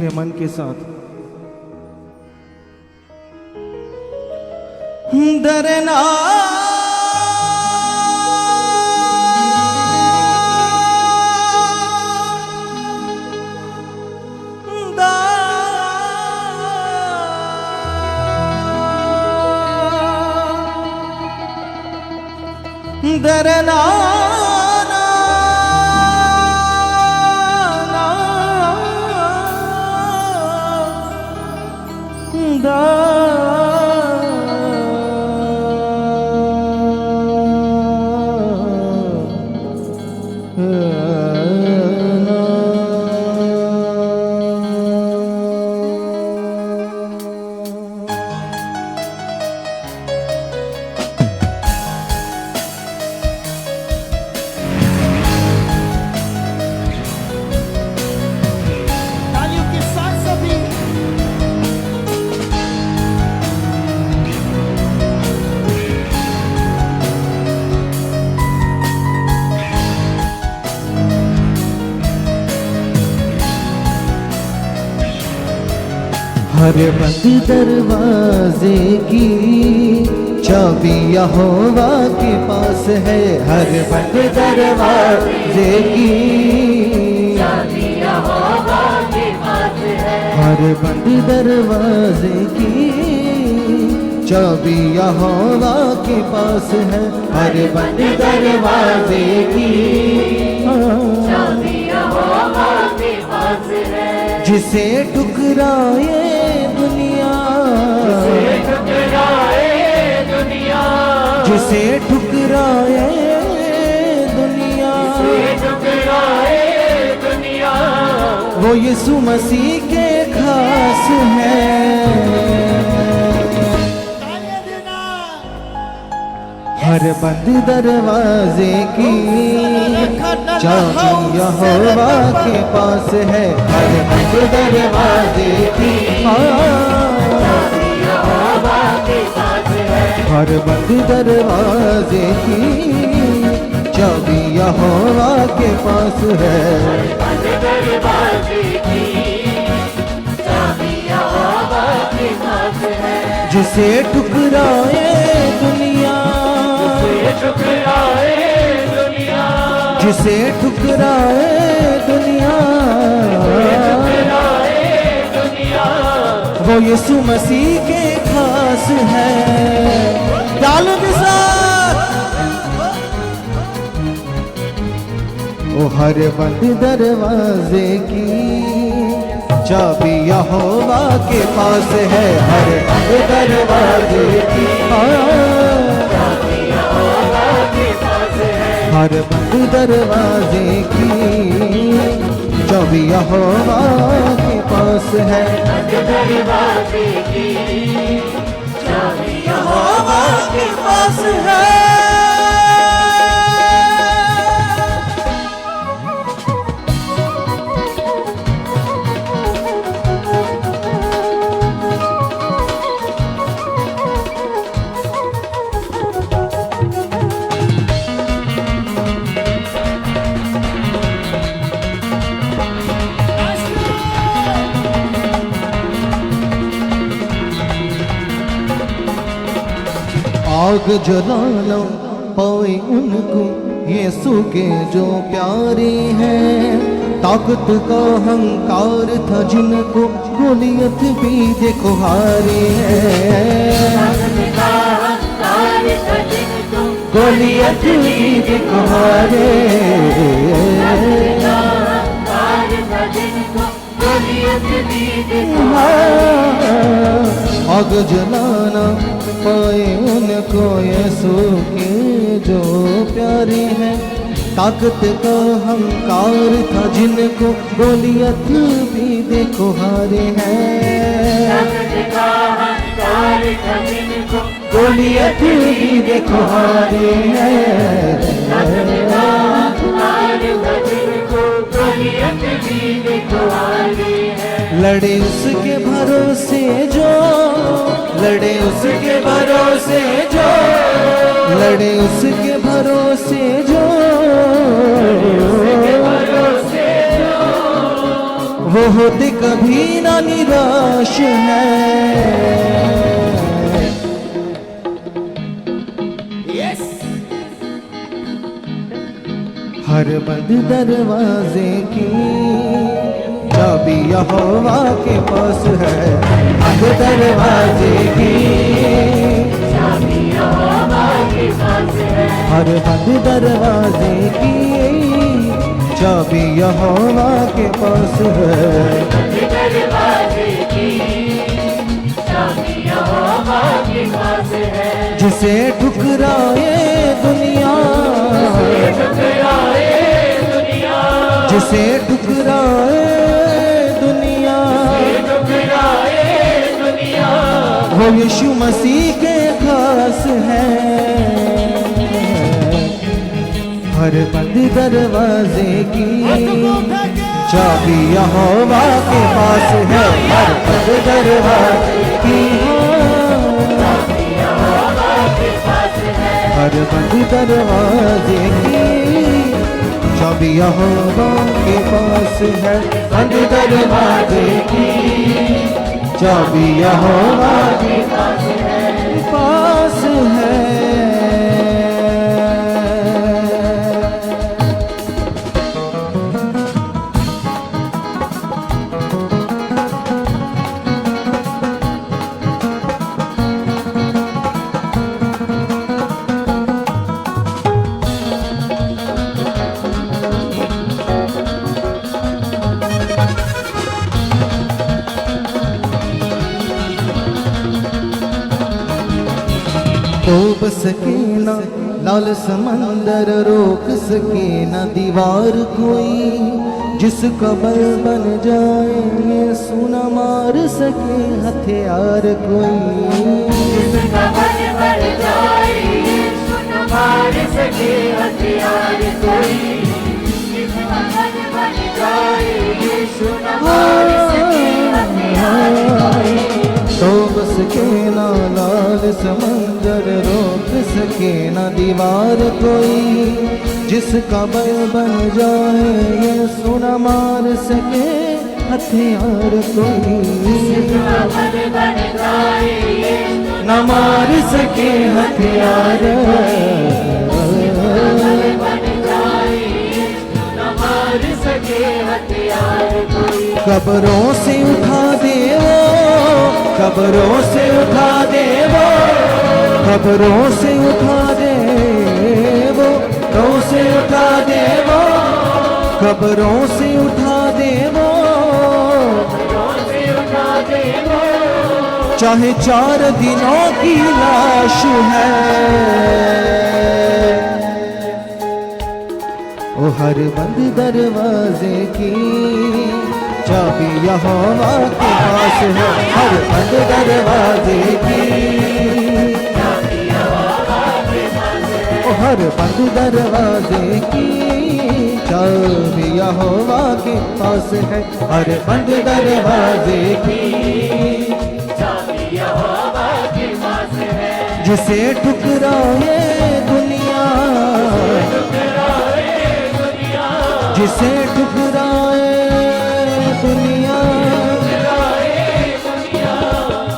मीठे मन के साथ। डरना डरना हर बंद दरवाजे की चाबी यहोवा के पास है। हर बंद दरवाजे की चाबी यहोवा के पास है। हर बंद दरवाजे की चाबी यहोवा के पास है। हर बंद दरवाजे की चाबी यहोवा के पास है। जिसे ठुकराए दुनिया, जिसे ठुकराए दुनिया, जिसे ठुकराए दुनिया, जिसे ठुकराए दुनिया, वो यीशु मसीह के खास है। हर बंद दरवाजे की चाबी यहोवा के पास है। हर बंद दरवाजे की चाबी यहोवा के पास है। हर बंद दरवाजे की चाबी यहोवा के पास है। हर बंद दरवाजे की चाबी यहोवा के पास है। जिसे ठुकराए दुनिया, ठुकराए दुनिया, जिसे ठुकराए दुनिया, ठुकराए दुनिया, वो यीशु मसीह के खास है। डालो के साथ वो हर बंद दरवाजे की चाबी यहोवा के पास है। हर बंद दरवाजे की हर बंद दरवाजे की चाबी यहोवा के पास है। बंद दरवाजे की चाबी यहोवा के पास है। आग जलाना पाए उनको यीशु के जो प्यारे हैं। ताकत का अहंकार था जिनको गोलियत भी देखो हारे हैं। गोलियत भी देखो हारे। आग जलाना पाए उनको यीशु के जो प्यारे हैं। ताकत का अहंकार था जिनको गोलियत भी देखो हारे हैं। ताकत का अहंकार था जिनको गोलियत भी देखो हारे हैं। ताकत का अहंकार था जिनको गोलियत भी देखो हारे हैं। लड़े उसके भरोसे जो, लड़े उसके भरोसे जो, लड़े उसके भरोसे जो, वो होते कभी ना निराश है। हर बंद दरवाजे की चाबी यहोवा के पास है। बंद दरवाजे की चाबी यहोवा के पास है। हर बंद दरवाजे की चाबी यहोवा के पास है। बंद दरवाजे की चाबी यहोवा के पास है। जिसे ठुकराए दुनिया, जिसे ठुकराए दुनिया, वो यीशु मसीह के खास है। हर बंद दरवाजे की चाबी यहोवा के पास है। हर बंद दरवाजे की हर बंद दरवाजे की चाबी यहोवा के पास है। बंद दरवाजे की चाबी यहोवा के पास है। डूब सके ना लाल समंदर, रोक सके ना दीवार कोई। जिसका बल बन जाए यीशु न मार सके हथियार कोई। जिसका बल बन जाए यीशु न मार सके हथियार कोई। जिसका बल बन जाए यीशु न मार सके हथियार कोई। डूब सके ना लाल समंदर, रोक सके ना दीवार कोई। जिसका बल बन जाए यीशु न मार सके हथियार कोई। जिसका बल बन जाए यीशु न मार सके हथियार। कब्रों से उठा दे वो, कब्रों से उठा दे वो, कब्रों से उठा दे वो, कब्रों से उठा दे वो, कब्रों से उठा दे वो, चाहे 4 दिनों की लाश है। ओ हर बंद दरवाजे की चाबी यहोवा के पास है। हर बंद दरवाजे की चाबी यहोवा के पास है। ओ हर बंद दरवाजे की चाबी यहोवा के पास है। हर बंद दरवाजे की चाबी यहोवा के पास है। जिसे ठुकराए दुनिया, जिसे ठुकराए दुनिया,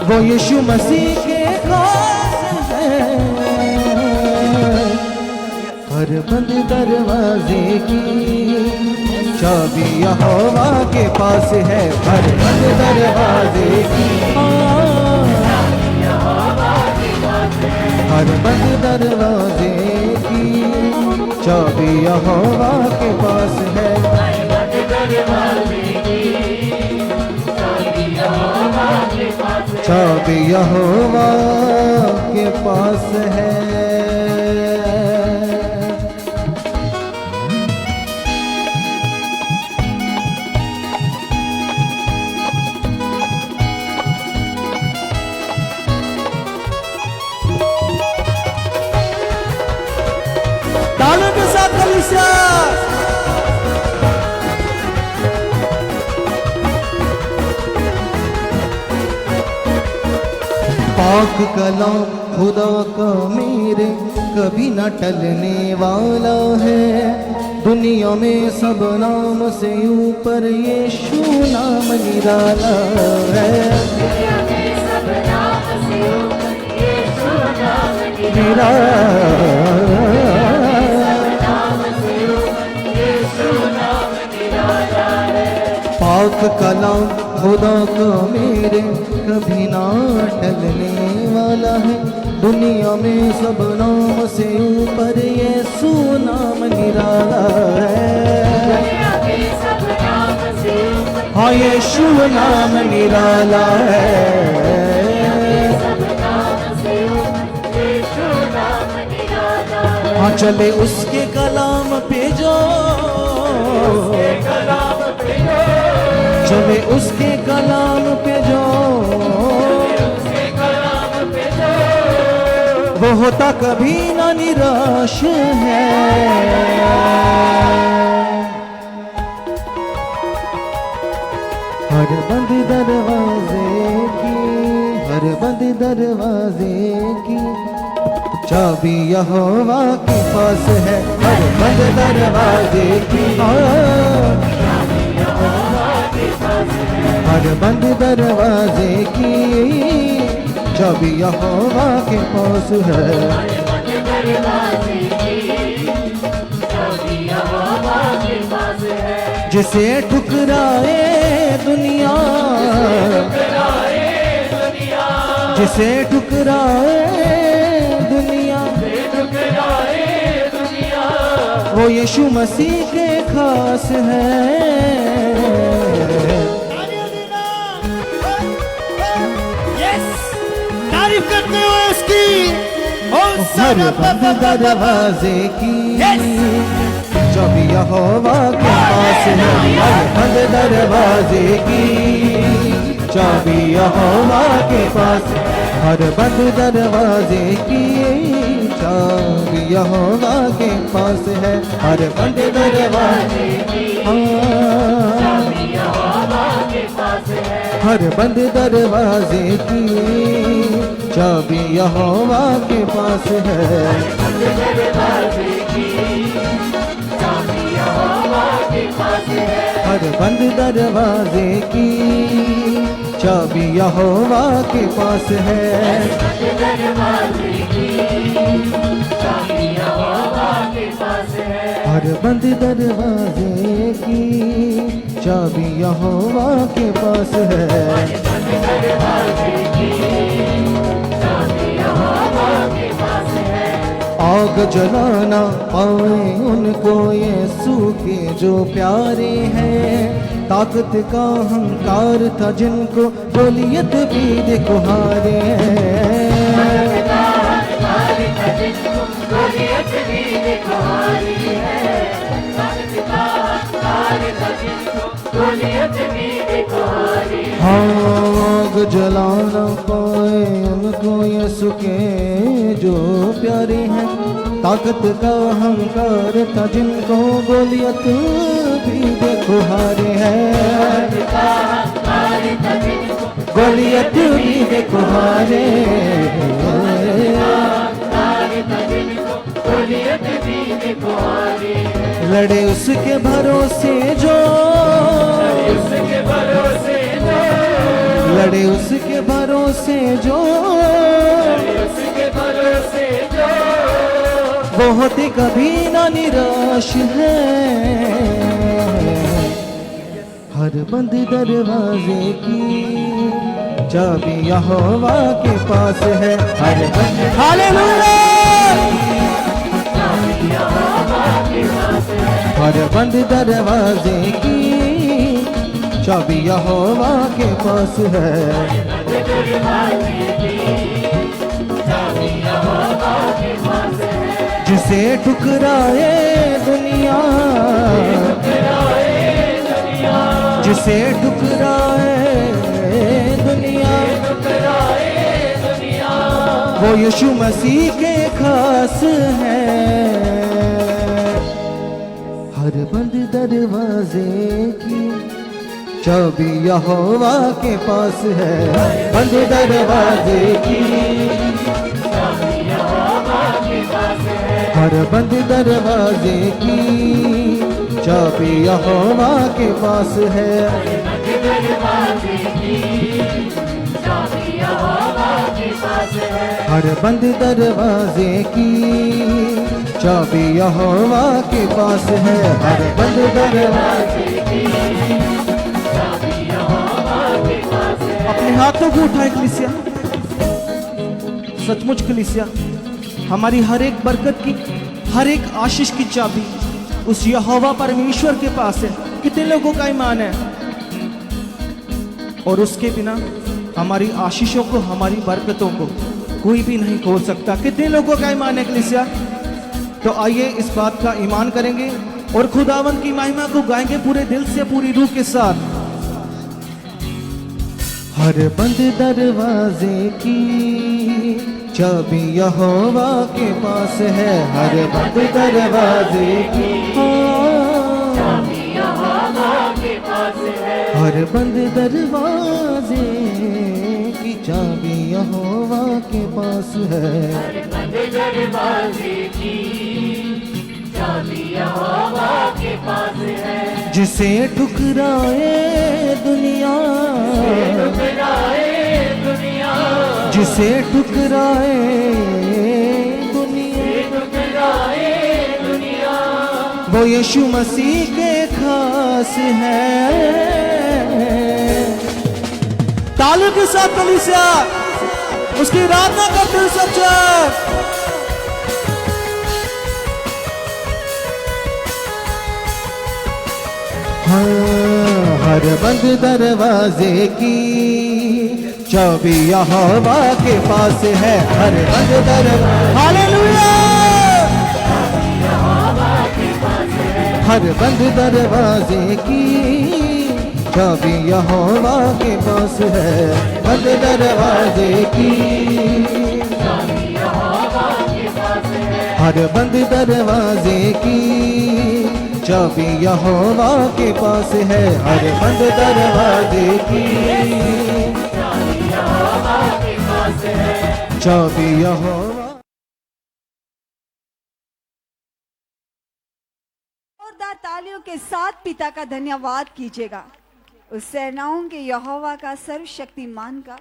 वो यीशु मसीह के खास है। हर बंद दरवाजे की चाबी यहोवा के पास है। हर बंद दरवाजे की हर बंद दरवाजे की चाबी यहोवा के पास है। चाबी यहोवा के पास है। तालों के साथ कलीसिया पाक कलाम खुदा का मेरे कभी न टलने वाला है। दुनिया में सब नाम से ऊपर यीशु नाम निराला है। दुनिया में सब नाम से ऊपर यीशु नाम निराला पाक कलाम खुदा का मेरे कभी ना टलने वाला है। दुनिया में सब नाम से ऊपर यीशु नाम निराला है। हाँ यीशु नाम निराला है। हाँ चले उसके कलाम पे जो, चले उसके कलाम पे जो, वो होता कभी ना निराश है। हर बंद दरवाजे की, हर बंद दरवाजे की चाबी यहोवा के पास है। हर बंद दरवाजे की, हर बंद दरवाजे की चाबी यहोवा के पास है। जिसे ठुकराए दुनिया, जिसे ठुकराए दुनिया, वो यीशु मसीह के खास है। तारीफ करते हो उसकी। हर बंद दरवाजे की चाबी यहोवा के पास है। हर बंद दरवाजे की चाबी यहोवा के पास। हर बंद दरवाजे की चाबी यहोवा के पास है। हर बंद दरवाजे की, हर बंद दरवाजे की चाबी यहोवा के पास है। हर बंद दरवाजे की चाबी यहोवा के पास है। हर बंद दरवाजे की चाबी यहोवा के पास है। आग जलाना पाए उनको यीशु के जो प्यारे हैं। ताकत का अहंकार था जिनको गोलियत भी देखो हारे हैं। आग जलाना पाए उनको यीशु के जो प्यारे हैं। ताकत का अहंकार था जिनको गोलियत भी देखो हारे हैं। गोलियत भी देखो हारे। लड़े उसके भरोसे जो, लड़े उसके भरोसे जो, बहुत ही कभी ना निराश है। हर बंद दरवाजे की चाबी यहोवा के पास है। हर बंद, हालेलुया, हर बंद दरवाजे की चाबी यहोवा के पास है। जिसे ठुकराए दुनिया, जिसे ठुकराए दुनिया, वो यीशु मसीह के खास है। हर बंद दरवाजे की चाबी यहोवा के पास है। बंद दरवाजे की हर बंद दरवाजे की चाबी यहोवा के पास है। दरवाजे की चाबी यहोवा के पास है। हर बंद दरवाजे की चाबी यहोवा के पास है। हर बंद दरवाजे की चाबी यहोवा के पास है। अपने हाथों को उठाए कलीसिया, सचमुच कलीसिया, हमारी हर एक बरकत की, हर एक आशीष की चाबी उस यहोवा परमेश्वर के पास है। कितने लोगों का ईमान है? और उसके बिना हमारी आशीषों को, हमारी बरकतों को कोई भी नहीं खोल सकता। कितने लोगों का ईमान है कलीसिया? तो आइए इस बात का ईमान करेंगे और खुदावंद की महिमा को गाएंगे पूरे दिल से, पूरी रूह के साथ। हर बंद दरवाजे की चाबी यहोवा के पास है। हर बंद दरवाजे की चाबी यहोवा के पास है। हर बंद दरवाजे की चाबी यहोवा के पास है। बंद दरवाजे की चाबी यहोवा के पास है। जिसे ठुकराए दुनिया, ठुकराए दुनिया, जिसे ठुकराए दुनिया, ठुकराए दुनिया, वो यीशु मसीह के खास है। तालियों के साथ कलीसिया उसकी आराधना करते हुए सब जन। हाँ, हर बंद दरवाजे की चाबी यहोवा के पास है। हर बंद दरवाजे, हालेलुया। हर बंद दरवाजे की चाबी यहोवा के पास है। बंद दरवाजे की हर बंद दरवाजे की चाबी यहोवा के पास है। हर बंद दरवाजे की चाबी यहोवा। जोरदार तालियों के साथ पिता का धन्यवाद कीजिएगा, उस सेनाओं के यहोवा का, सर्वशक्तिमान का,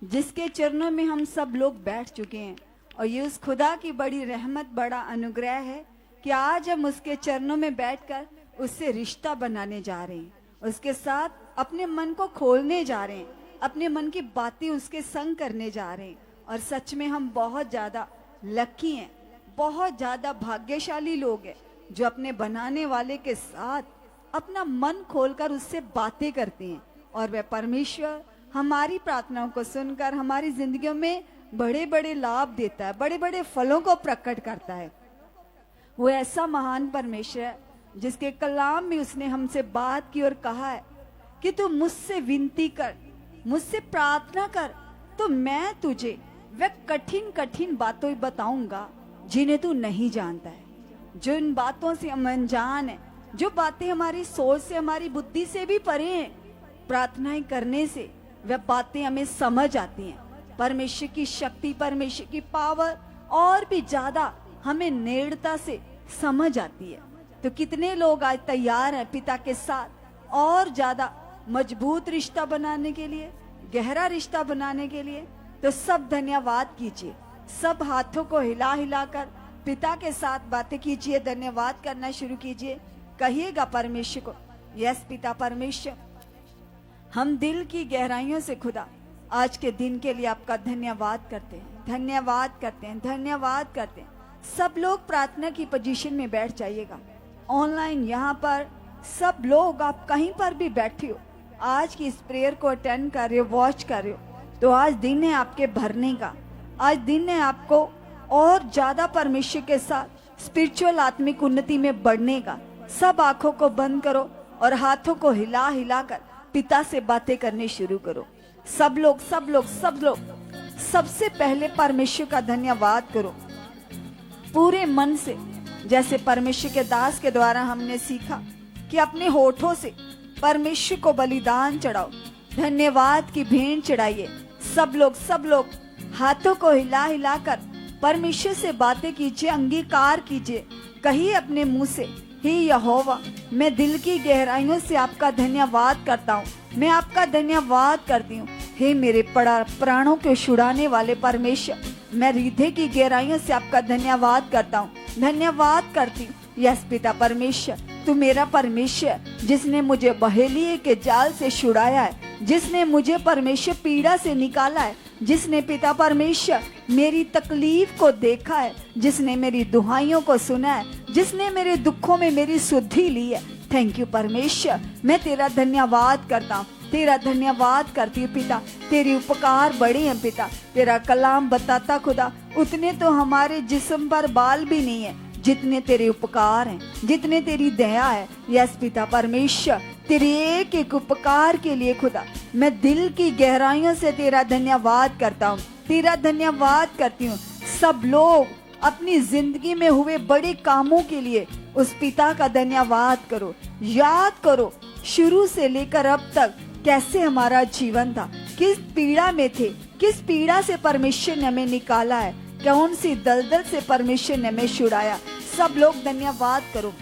जिसके चरणों में हम सब लोग बैठ चुके हैं। और ये उस खुदा की बड़ी रहमत, बड़ा अनुग्रह है कि आज हम उसके चरणों में बैठकर उससे रिश्ता बनाने जा रहे हैं, उसके साथ अपने मन को खोलने जा रहे हैं, अपने मन की बातें उसके संग करने जा रहे हैं। और सच में हम बहुत ज़्यादा लकी हैं, बहुत ज़्यादा भाग्यशाली लोग हैं जो अपने बनाने वाले के साथ अपना मन खोलकर उससे बातें करते हैं। और वह परमेश्वर हमारी प्रार्थनाओं को सुनकर हमारी जिंदगियों में बड़े बड़े लाभ देता है, बड़े बड़े फलों को प्रकट करता है। वो ऐसा महान परमेश्वर है जिसके कलाम में उसने हमसे बात की और कहा है कि तू मुझसे विनती कर, मुझसे प्रार्थना कर, तो मैं तुझे वह कठिन कठिन बातों बताऊंगा जिन्हें तू नहीं जानता है। जो इन बातों से हम अनजान है, जो बातें हमारी सोच से, हमारी बुद्धि से भी परे हैं, प्रार्थनाएं करने से वह बातें हमें समझ आती हैं। परमेश्वर की शक्ति, परमेश्वर की पावर और भी ज्यादा हमें नेड़ता से समझ आती है। तो कितने लोग आज तैयार हैं पिता के साथ और ज्यादा मजबूत रिश्ता बनाने के लिए, गहरा रिश्ता बनाने के लिए? तो सब धन्यवाद कीजिए, सब हाथों को हिला हिलाकर पिता के साथ बातें कीजिए, धन्यवाद करना शुरू कीजिए। कहिएगा परमेश्वर को, यस पिता परमेश्वर, हम दिल की गहराइयों से खुदा आज के दिन के लिए आपका धन्यवाद करते हैं, धन्यवाद करते हैं, धन्यवाद करते हैं। सब लोग प्रार्थना की पोजीशन में बैठ जाइएगा। ऑनलाइन यहाँ पर सब लोग, आप कहीं पर भी बैठे हो, आज की इस प्रेयर को अटेंड कर रहे हो, वॉच कर रहे हो, तो आज दिन है आपके भरने का, आज दिन है आपको और ज्यादा परमेश्वर के साथ स्पिरिचुअल आत्मिक उन्नति में बढ़ने का। सब आंखों को बंद करो और हाथों को हिला हिला कर पिता से बातें करने शुरू करो। सब लोग सब लोग सब लोग सबसे पहले परमेश्वर का धन्यवाद करो पूरे मन से, जैसे परमेश्वर के दास के द्वारा हमने सीखा कि अपने होठों से परमेश्वर को बलिदान चढ़ाओ, धन्यवाद की भेंट चढ़ाइए। सब लोग हाथों को हिला हिलाकर परमेश्वर से बातें कीजिए, अंगीकार कीजिए, कहिए अपने मुंह से, हे यहोवा, मैं दिल की गहराइयों से आपका धन्यवाद करता हूँ, मैं आपका धन्यवाद करती हूँ। हे मेरे प्राणों को छुड़ाने वाले परमेश्वर, मैं हृदय की गहराइयों से आपका धन्यवाद करता हूँ, धन्यवाद करती हूँ। यस पिता परमेश्वर, तू मेरा परमेश्वर, जिसने मुझे बहेलिए के जाल से छुड़ाया है, जिसने मुझे परमेश्वर पीड़ा से निकाला है, जिसने पिता परमेश्वर मेरी तकलीफ को देखा है, जिसने मेरी दुहाइयों को सुना है, जिसने मेरे दुखों में मेरी सुधि ली है। थैंक यू परमेश्वर, मैं तेरा धन्यवाद करता हूँ, तेरा धन्यवाद करती हूँ पिता। तेरी उपकार बड़े हैं पिता। तेरा कलाम बताता खुदा, उतने तो हमारे जिस्म पर बाल भी नहीं है जितने तेरे उपकार हैं, जितने तेरी दया है। यस पिता परमेश्वर, तेरे एक एक उपकार के लिए खुदा मैं दिल की गहराइयों से तेरा धन्यवाद करता हूँ, तेरा धन्यवाद करती हूँ। सब लोग अपनी जिंदगी में हुए बड़े कामों के लिए उस पिता का धन्यवाद करो। याद करो शुरू से लेकर अब तक कैसे हमारा जीवन था, किस पीड़ा में थे, किस पीड़ा से परमेश्वर ने हमें निकाला है, कौन सी दलदल से परमेश्वर ने हमें छुड़ाया। सब लोग धन्यवाद करो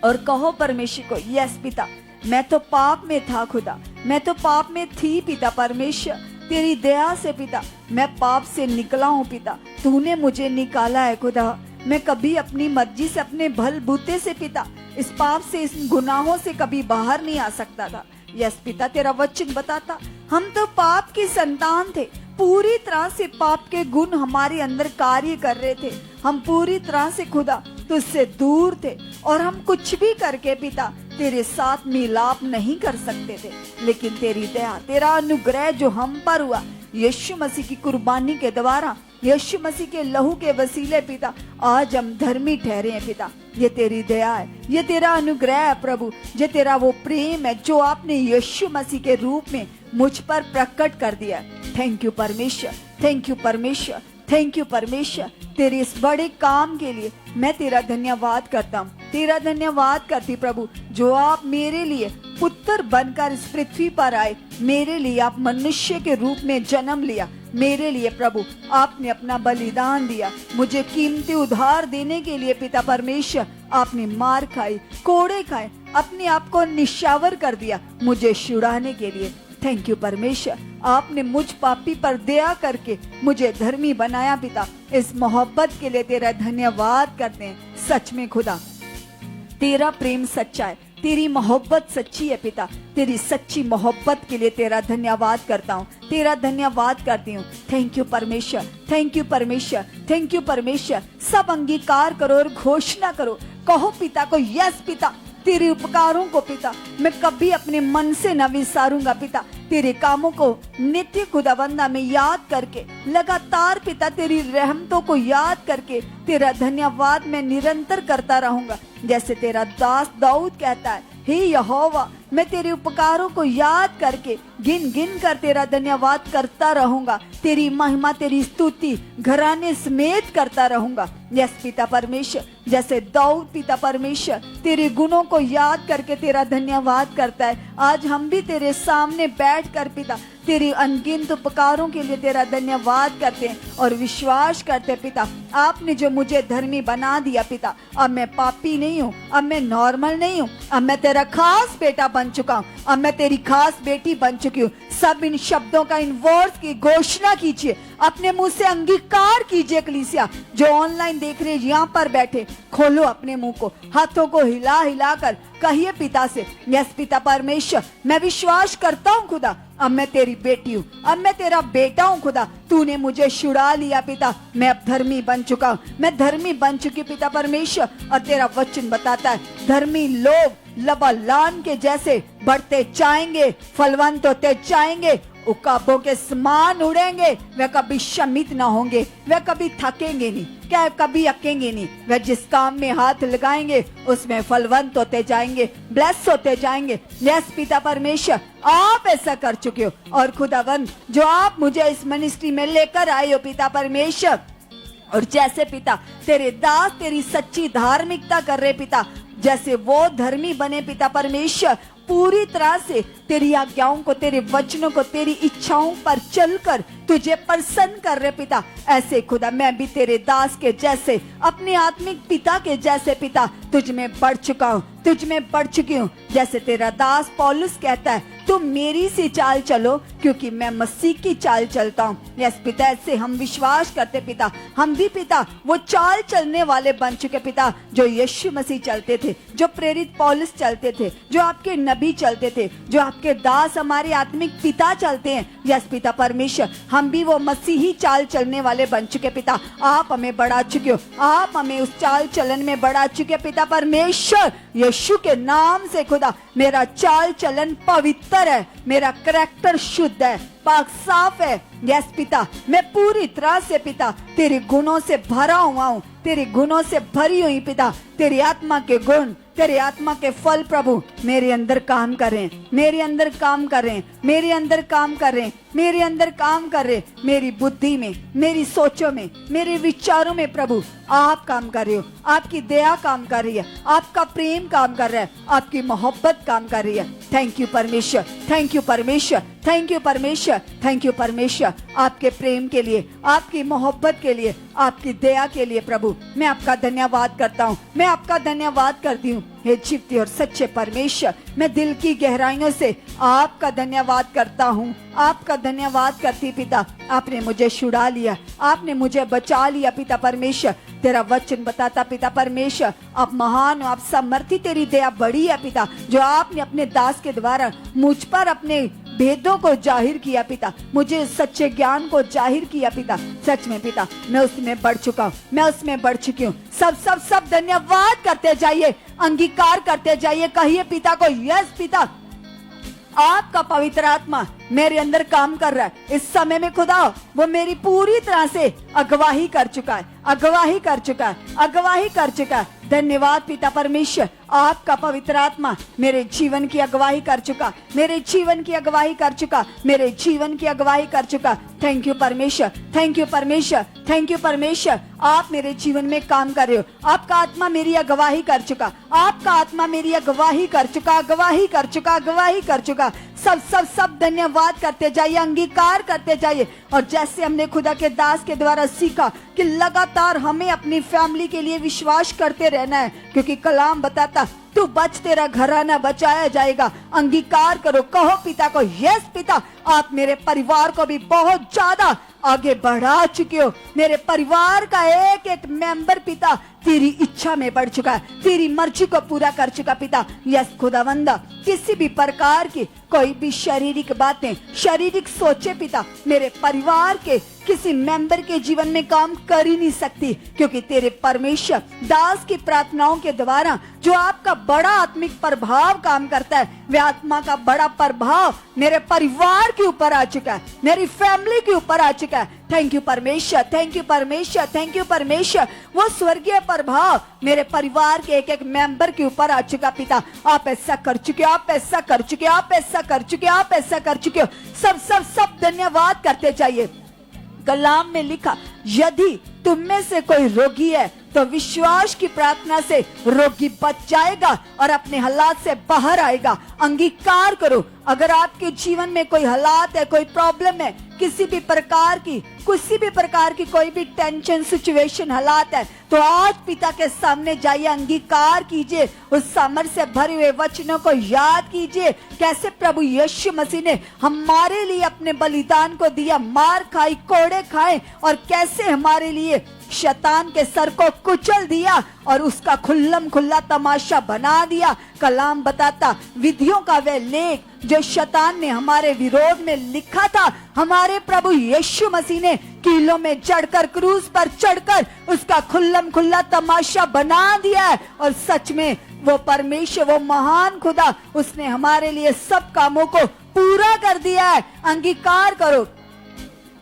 और कहो परमेश्वर को, यस पिता, मैं तो पाप में था खुदा, मैं तो पाप में थी पिता परमेश्वर, तेरी दया से पिता मैं पाप से निकला हूँ पिता, तूने मुझे निकाला है खुदा। मैं कभी अपनी मर्जी से, अपने भल बूते से पिता इस पाप से, इस गुनाहों से कभी बाहर नहीं आ सकता था। यस पिता, तेरा वचन बताता हम तो पाप की संतान थे, पूरी तरह से पाप के गुण हमारे अंदर कार्य कर रहे थे, हम पूरी तरह से खुदा तुझसे दूर थे और हम कुछ भी करके पिता तेरे साथ मिलाप नहीं कर सकते थे। लेकिन तेरी दया, तेरा अनुग्रह जो हम पर हुआ यीशु मसीह की कुर्बानी के द्वारा, यीशु मसीह के लहू के वसीले पिता आज हम धर्मी ठहरे हैं पिता। ये तेरी दया है, ये तेरा अनुग्रह है प्रभु, ये तेरा वो प्रेम है जो आपने यीशु मसीह के रूप में मुझ पर प्रकट कर दिया। थैंक यू परमेश्वर, थैंक यू परमेश्वर, थैंक यू परमेश्वर। तेरे इस बड़े काम के लिए मैं तेरा धन्यवाद करता हूँ, तेरा धन्यवाद करती प्रभु, जो आप मेरे लिए पुत्र बनकर इस पृथ्वी पर आए, मेरे लिए आप मनुष्य के रूप में जन्म लिया, मेरे लिए प्रभु आपने अपना बलिदान दिया, मुझे कीमती उधार देने के लिए पिता परमेश्वर आपने मार खाई, कोड़े खाए, अपने आप को निशावर कर दिया मुझे छुड़ाने के लिए। थैंक यू परमेश्वर, आपने मुझ पापी पर दया करके मुझे धर्मी बनाया पिता। इस मोहब्बत के लिए तेरा धन्यवाद करते हैं। सच में खुदा तेरा प्रेम सच्चा है, तेरी मोहब्बत सच्ची है पिता। तेरी सच्ची मोहब्बत के लिए तेरा धन्यवाद करता हूँ, तेरा धन्यवाद करती हूँ। थैंक यू परमेश्वर, थैंक यू परमेश्वर, थैंक यू परमेश्वर। सब अंगीकार करो और घोषणा करो, कहो पिता को, यस पिता, तेरे उपकारों को पिता मैं कभी अपने मन से न विसारूंगा पिता। तेरे कामों को नित्य खुदाबंदा में याद करके, लगातार पिता तेरी रहमतों को याद करके तेरा धन्यवाद मैं निरंतर करता रहूंगा। जैसे तेरा दास दाऊद कहता है, हे यहोवा, मैं तेरे उपकारों को याद करके गिन गिन कर तेरा धन्यवाद करता रहूंगा, तेरी महिमा, तेरी स्तुति घराने समेत करता रहूंगा। यस पिता परमेश्वर, जैसे दाऊद पिता परमेश्वर तेरे गुणों को याद करके तेरा धन्यवाद करता है, आज हम भी तेरे सामने बैठ कर पिता तेरी अनगिनत उपकारों के लिए तेरा धन्यवाद करते हैं और विश्वास करते हैं पिता, आपने जो मुझे धर्मी बना दिया पिता, अब मैं पापी नहीं हूँ, अब मैं नॉर्मल नहीं हूँ, अब मैं तेरा खास बेटा बन चुका हूँ, अब मैं तेरी खास बेटी बन चुकी हूँ। सब इन शब्दों का, इन वर्ड्स की घोषणा कीजिए, अपने मुंह से अंगीकार कीजिए। कलीसिया जो ऑनलाइन देख रहे यहाँ पर बैठे, खोलो अपने मुंह को, हाथों को हिला हिला कर कहिए पिता से, यस पिता परमेश्वर, मैं विश्वास करता हूँ खुदा, अब मैं तेरी बेटी हूँ, अब मैं तेरा बेटा हूँ खुदा, तूने मुझे छुड़ा लिया पिता, मैं अब धर्मी बन चुका हूँ, मैं धर्मी बन चुकी पिता परमेश्वर। और तेरा वचन बताता है, धर्मी लोग लबालान के जैसे बढ़ते जाएंगे, फलवंत होते जाएंगे, उकाबों के समान उड़ेंगे, वे कभी शमित ना होंगे, वे कभी थकेंगे नहीं, क्या कभी अकेंगे नहीं, वे जिस काम में हाथ लगाएंगे उसमें फलवंत होते जाएंगे, ब्लेस होते जाएंगे। यस पिता परमेश्वर, आप ऐसा कर चुके हो और खुदावंद जो आप मुझे इस मिनिस्ट्री में लेकर आए हो पिता परमेश्वर, और जैसे पिता तेरे दास तेरी सच्ची धार्मिकता कर रहे पिता, जैसे वो धर्मी बने पिता परमेश्वर, पूरी तरह से तेरी आज्ञाओं को, तेरे वचनों को, तेरी इच्छाओं पर चलकर तुझे प्रसन्न कर रहे पिता। ऐसे खुदा मैं भी तेरे दास के जैसे, अपने आत्मिक पिता के जैसे पिता तुझ में बढ़ चुका हूँ, तुझ में बढ़ चुकी हूँ। जैसे तेरा दास पौलुस कहता है, तुम मेरी सी चाल चलो क्योंकि मैं मसीह की चाल चलता हूँ। यस पिता, ऐसे हम विश्वास करते पिता, हम भी पिता वो चाल चलने वाले बन चुके पिता, जो यीशु मसीह चलते थे, जो प्रेरित पौलुस चलते थे, जो आपके नबी चलते थे, जो आपके दास हमारे आत्मिक पिता चलते हैं। यस पिता परमेश्वर, हम भी वो मसीही चाल चलने वाले बन चुके पिता। आप हमें बढ़ा चुके हो, आप हमें उस चाल चलन में बढ़ा चुके पिता परमेश्वर। यीशु के नाम से खुदा मेरा चाल चलन पवित्र है, मेरा करैक्टर शुद्ध है, पाक साफ है। यस पिता, मैं पूरी तरह से पिता तेरे गुणों से भरा हुआ हूँ, तेरे गुणों से भरी हुई पिता। तेरी आत्मा के गुण, तेरे आत्मा के फल प्रभु मेरे अंदर काम करें, मेरे अंदर काम करें, मेरे अंदर काम करें, मेरे अंदर काम करें। मेरी बुद्धि में, मेरी सोचों में, मेरे विचारों में प्रभु आप काम कर रहे हो, आपकी दया काम कर रही है, आपका प्रेम काम कर रहा है, आपकी मोहब्बत काम कर रही है। थैंक यू परमेश्वर, थैंक यू परमेश्वर, थैंक यू परमेश्वर, थैंक यू परमेश्वर। आपके प्रेम के लिए, आपकी मोहब्बत के लिए, आपकी दया के लिए प्रभु मैं आपका धन्यवाद करता हूँ, मैं आपका धन्यवाद करती हूँ। हे जीवते और सच्चे परमेश्वर, मैं दिल की गहराइयों से आपका धन्यवाद करता हूँ, आपका धन्यवाद करती पिता। आपने मुझे छुड़ा लिया, आपने मुझे बचा लिया पिता परमेश्वर। तेरा वचन बताता पिता परमेश्वर, आप महान हो, आप सामर्थी, तेरी दया बड़ी है पिता, जो आपने अपने दास के द्वारा मुझ पर अपने भेदों को जाहिर किया पिता, मुझे सच्चे ज्ञान को जाहिर किया पिता। सच में पिता मैं उसमें बढ़ चुका हूँ, मैं उसमें बढ़ चुकी हूँ। सब सब सब धन्यवाद करते जाइए, अंगीकार करते जाइए, कहिए पिता को, यस पिता आपका पवित्र आत्मा मेरे अंदर काम कर रहा है। इस समय में खुदा वो मेरी पूरी तरह से अगवाही कर चुका है, अगवाही कर चुका है, अगवाही कर चुका है। धन्यवाद पिता परमेश्वर, आपका पवित्र आत्मा मेरे जीवन की अगवाही कर चुका, मेरे जीवन की अगवाही कर चुका, मेरे जीवन की अगवाही कर चुका। थैंक यू परमेश्वर, थैंक यू परमेश्वर, थैंक यू परमेश्वर। आप मेरे जीवन में काम कर रहे हो, आपका आत्मा मेरी अगवाही कर चुका, आपका आत्मा मेरी अगवाही कर चुका, अगवाही कर चुका, अगवाही कर चुका। सब सब सब धन्यवाद करते जाइए, अंगीकार करते जाइए। और जैसे हमने खुदा के दास के द्वारा सीखा कि लगातार हमें अपनी फैमिली के लिए विश्वास करते रहना है, क्योंकि कलाम बताता तू बच, तेरा घराना बचाया जाएगा। अंगीकार करो, कहो पिता को, यस पिता आप मेरे परिवार को भी बहुत ज्यादा आगे बढ़ा चुके हो। मेरे परिवार का एक एक मेंबर पिता तेरी इच्छा में बढ़ चुका है, तेरी मर्जी को पूरा कर चुका पिता। यस खुदावंदा, किसी भी प्रकार की कोई भी शारीरिक बातें, शारीरिक सोचे पिता मेरे परिवार के किसी मेंबर के जीवन में काम कर ही नहीं सकती, क्योंकि तेरे परमेश्वर दास की प्रार्थनाओं के द्वारा जो आपका बड़ा आत्मिक प्रभाव काम करता है, वह आत्मा का बड़ा प्रभाव मेरे परिवार के ऊपर आ चुका है, मेरी फैमिली के ऊपर आ चुका है। थैंक यू परमेश्वर, थैंक यू परमेश्वर, थैंक यू परमेश्वर। वो स्वर्गीय प्रभाव मेरे परिवार के एक एक मेंबर के ऊपर आ चुका पिता। आप ऐसा कर चुके हो, आप ऐसा कर चुके हो, आप ऐसा कर चुके हो, आप ऐसा कर चुके हो। सब सब सब धन्यवाद करते जाइए। कलाम में लिखा, यदि तुम में से कोई रोगी है तो विश्वास की प्रार्थना से रोगी बच जाएगा और अपने हालात से बाहर आएगा। अंगीकार करो, अगर आपके जीवन में कोई हालात है, कोई प्रॉब्लम है, किसी भी प्रकार की कोई भी टेंशन सिचुएशन हालात है, तो आज पिता के सामने जाइए, अंगीकार कीजिए, उस सामर्थ्य से भरे हुए वचनों को याद कीजिए। कैसे प्रभु यीशु मसीह ने हमारे लिए अपने बलिदान को दिया, मार खाई, कोड़े खाए, और कैसे हमारे लिए शैतान के सर को कुचल दिया और उसका खुल्लम खुल्ला तमाशा बना दिया। कलाम बताता, विधियों का वह लेख जो शैतान ने हमारे विरोध में लिखा था, हमारे प्रभु यीशु मसीह ने कीलों में चढ़कर, क्रूस पर चढ़कर उसका खुल्लम खुल्ला तमाशा बना दिया है। और सच में वो परमेश्वर, वो महान खुदा, उसने हमारे लिए सब कामों को पूरा कर दिया है। अंगीकार करो,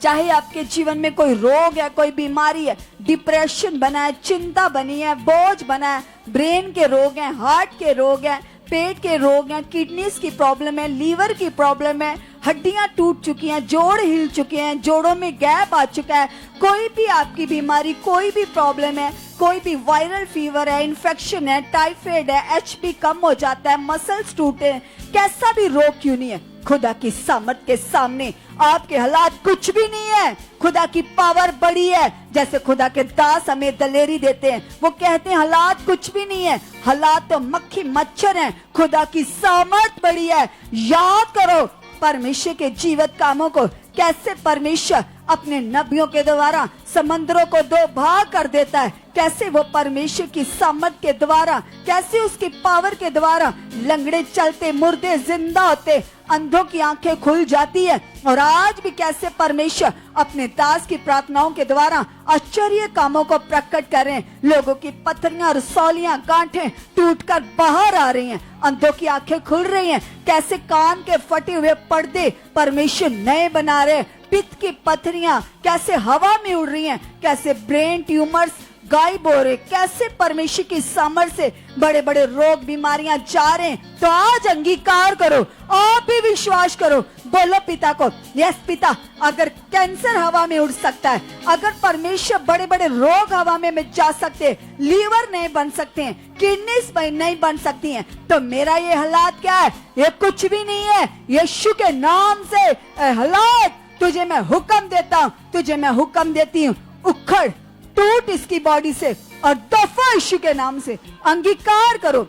चाहे आपके जीवन में कोई रोग है, कोई बीमारी है, डिप्रेशन बना है, चिंता बनी है, बोझ बना है, ब्रेन के रोग हैं, हार्ट के रोग हैं, पेट के रोग हैं, किडनीज की प्रॉब्लम है, लीवर की प्रॉब्लम है, हड्डियां टूट चुकी हैं, जोड़ हिल चुके हैं, जोड़ों में गैप आ चुका है, कोई भी आपकी बीमारी, कोई भी प्रॉब्लम है, कोई भी वायरल फीवर है, इन्फेक्शन है, टाइफाइड है, एचपी कम हो जाता है, मसल्स टूटे हैं, कैसा भी रोग क्यों नहीं है, खुदा की सामर्थ के सामने आपके हालात कुछ भी नहीं है। खुदा की पावर बड़ी है। जैसे खुदा के दास हमें दलेरी देते हैं, वो कहते हैं हालात कुछ भी नहीं है, हालात तो मक्खी मच्छर हैं, खुदा की सामर्थ बड़ी है। याद करो परमेश्वर के जीवित कामों को, कैसे परमेश्वर अपने नबियों के द्वारा समंदरों को दो भाग कर देता है, कैसे वो परमेश्वर की सामर्थ के द्वारा, कैसे उसकी पावर के द्वारा लंगड़े चलते, मुर्दे जिंदा होते, अंधों की आंखें खुल जाती है। और आज भी कैसे परमेश्वर अपने दास की प्रार्थनाओं के द्वारा आश्चर्य कामों को प्रकट कर रहे हैं। लोगों की पथरियां, रसौलियां, गांठें टूटकर बाहर आ रही हैं, अंधों की आंखें खुल रही हैं, कैसे कान के फटे हुए पर्दे परमेश्वर नए बना रहे, पित्त की पथरियां कैसे हवा में उड़ रही हैं, कैसे ब्रेन ट्यूमर्स गायब हो रहे, कैसे परमेश्वर की सामर्थ से बड़े बड़े रोग बीमारियां जा रहे हैं। तो आज अंगीकार करो, आप भी विश्वास करो, बोलो पिता को, यस पिता, अगर कैंसर हवा में उड़ सकता है, अगर परमेश्वर बड़े बड़े रोग हवा में जा सकते हैं, लीवर नहीं बन सकते हैं, किडनीज नहीं बन सकती हैं, तो मेरा ये हालात क्या है? ये कुछ भी नहीं है। यीशु के नाम से हालात तुझे मैं हुक्म देता हूँ, तुझे मैं हुक्म देती हूँ, उखड़ टूट इसकी बॉडी से और दफा यीशु के नाम से। अंगीकार करो।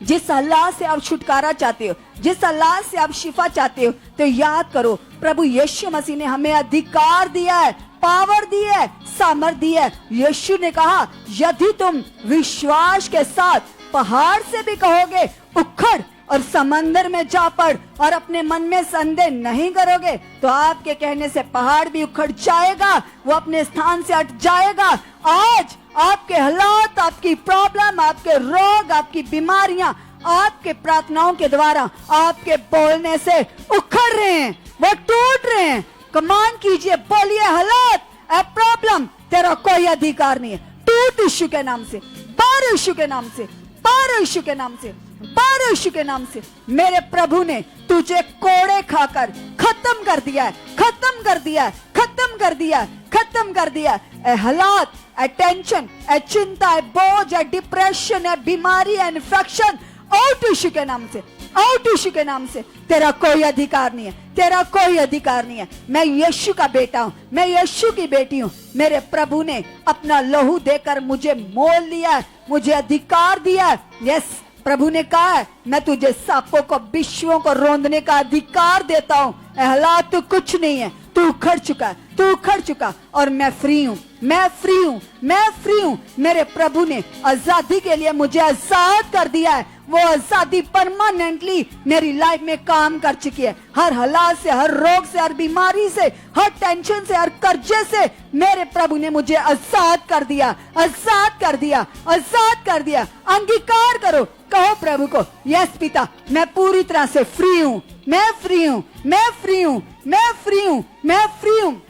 जिस अल्लाह से आप छुटकारा चाहते हो, जिस अल्लाह से आप शिफा चाहते हो, तो याद करो प्रभु यीशु मसीह ने हमें अधिकार दिया है, पावर दी है, सामर्थ दी है। यीशु ने कहा यदि तुम विश्वास के साथ पहाड़ से भी कहोगे उखड़ और समंदर में जा पड़ और अपने मन में संदेह नहीं करोगे, तो आपके कहने से पहाड़ भी उखड़ जाएगा, वो अपने स्थान से हट जाएगा। आज आपके हालात, आपकी प्रॉब्लम, आपके रोग, आपकी बीमारियां आपके प्रार्थनाओं के द्वारा, आपके बोलने से उखड़ रहे हैं, वो टूट रहे हैं। कमान कीजिए, बोलिए हालात, प्रॉब्लम, तेरा कोई अधिकार नहीं है। टूट यीशु के नाम से, बार यीशु के नाम से, बार यीशु के नाम से, बार यीशु के नाम से। मेरे प्रभु ने तुझे कोड़े खाकर खत्म कर दिया है, खत्म कर दिया है, खत्म कर दिया है, खत्म कर दिया है। हालात, टेंशन, चिंता, बोझ, डिप्रेशन, बीमारी, इन्फेक्शन, आउट यीशु के नाम से, आउट यीशु के नाम से। तेरा कोई अधिकार नहीं है, तेरा कोई अधिकार नहीं है। मैं यीशु का बेटा हूँ, मैं यीशु की बेटी हूँ। मेरे प्रभु ने अपना लहू देकर मुझे मोल लिया है, मुझे अधिकार दिया है। यस, प्रभु ने कहा है मैं तुझे सांपों को, बिच्छुओं को रौंदने का अधिकार देता हूँ। हालात तो कुछ नहीं है, तू उखड़ चुका है, तू उखड़ चुका, और मैं फ्री हूँ, मैं फ्री हूँ, मैं फ्री हूँ। मेरे प्रभु ने आजादी के लिए मुझे आजाद कर दिया है। वो आजादी परमानेंटली मेरी लाइफ में काम कर चुकी है। हर हालात से, हर रोग से, हर बीमारी से, हर टेंशन से, हर कर्जे से मेरे प्रभु ने मुझे आजाद कर दिया, आजाद कर दिया, आजाद कर दिया। अंगीकार करो, कहो प्रभु को, यस पिता, मैं पूरी तरह से फ्री हूँ, मैं फ्री हूँ, मैं फ्री हूँ, मैं फ्री हूँ, मैं फ्री हूँ।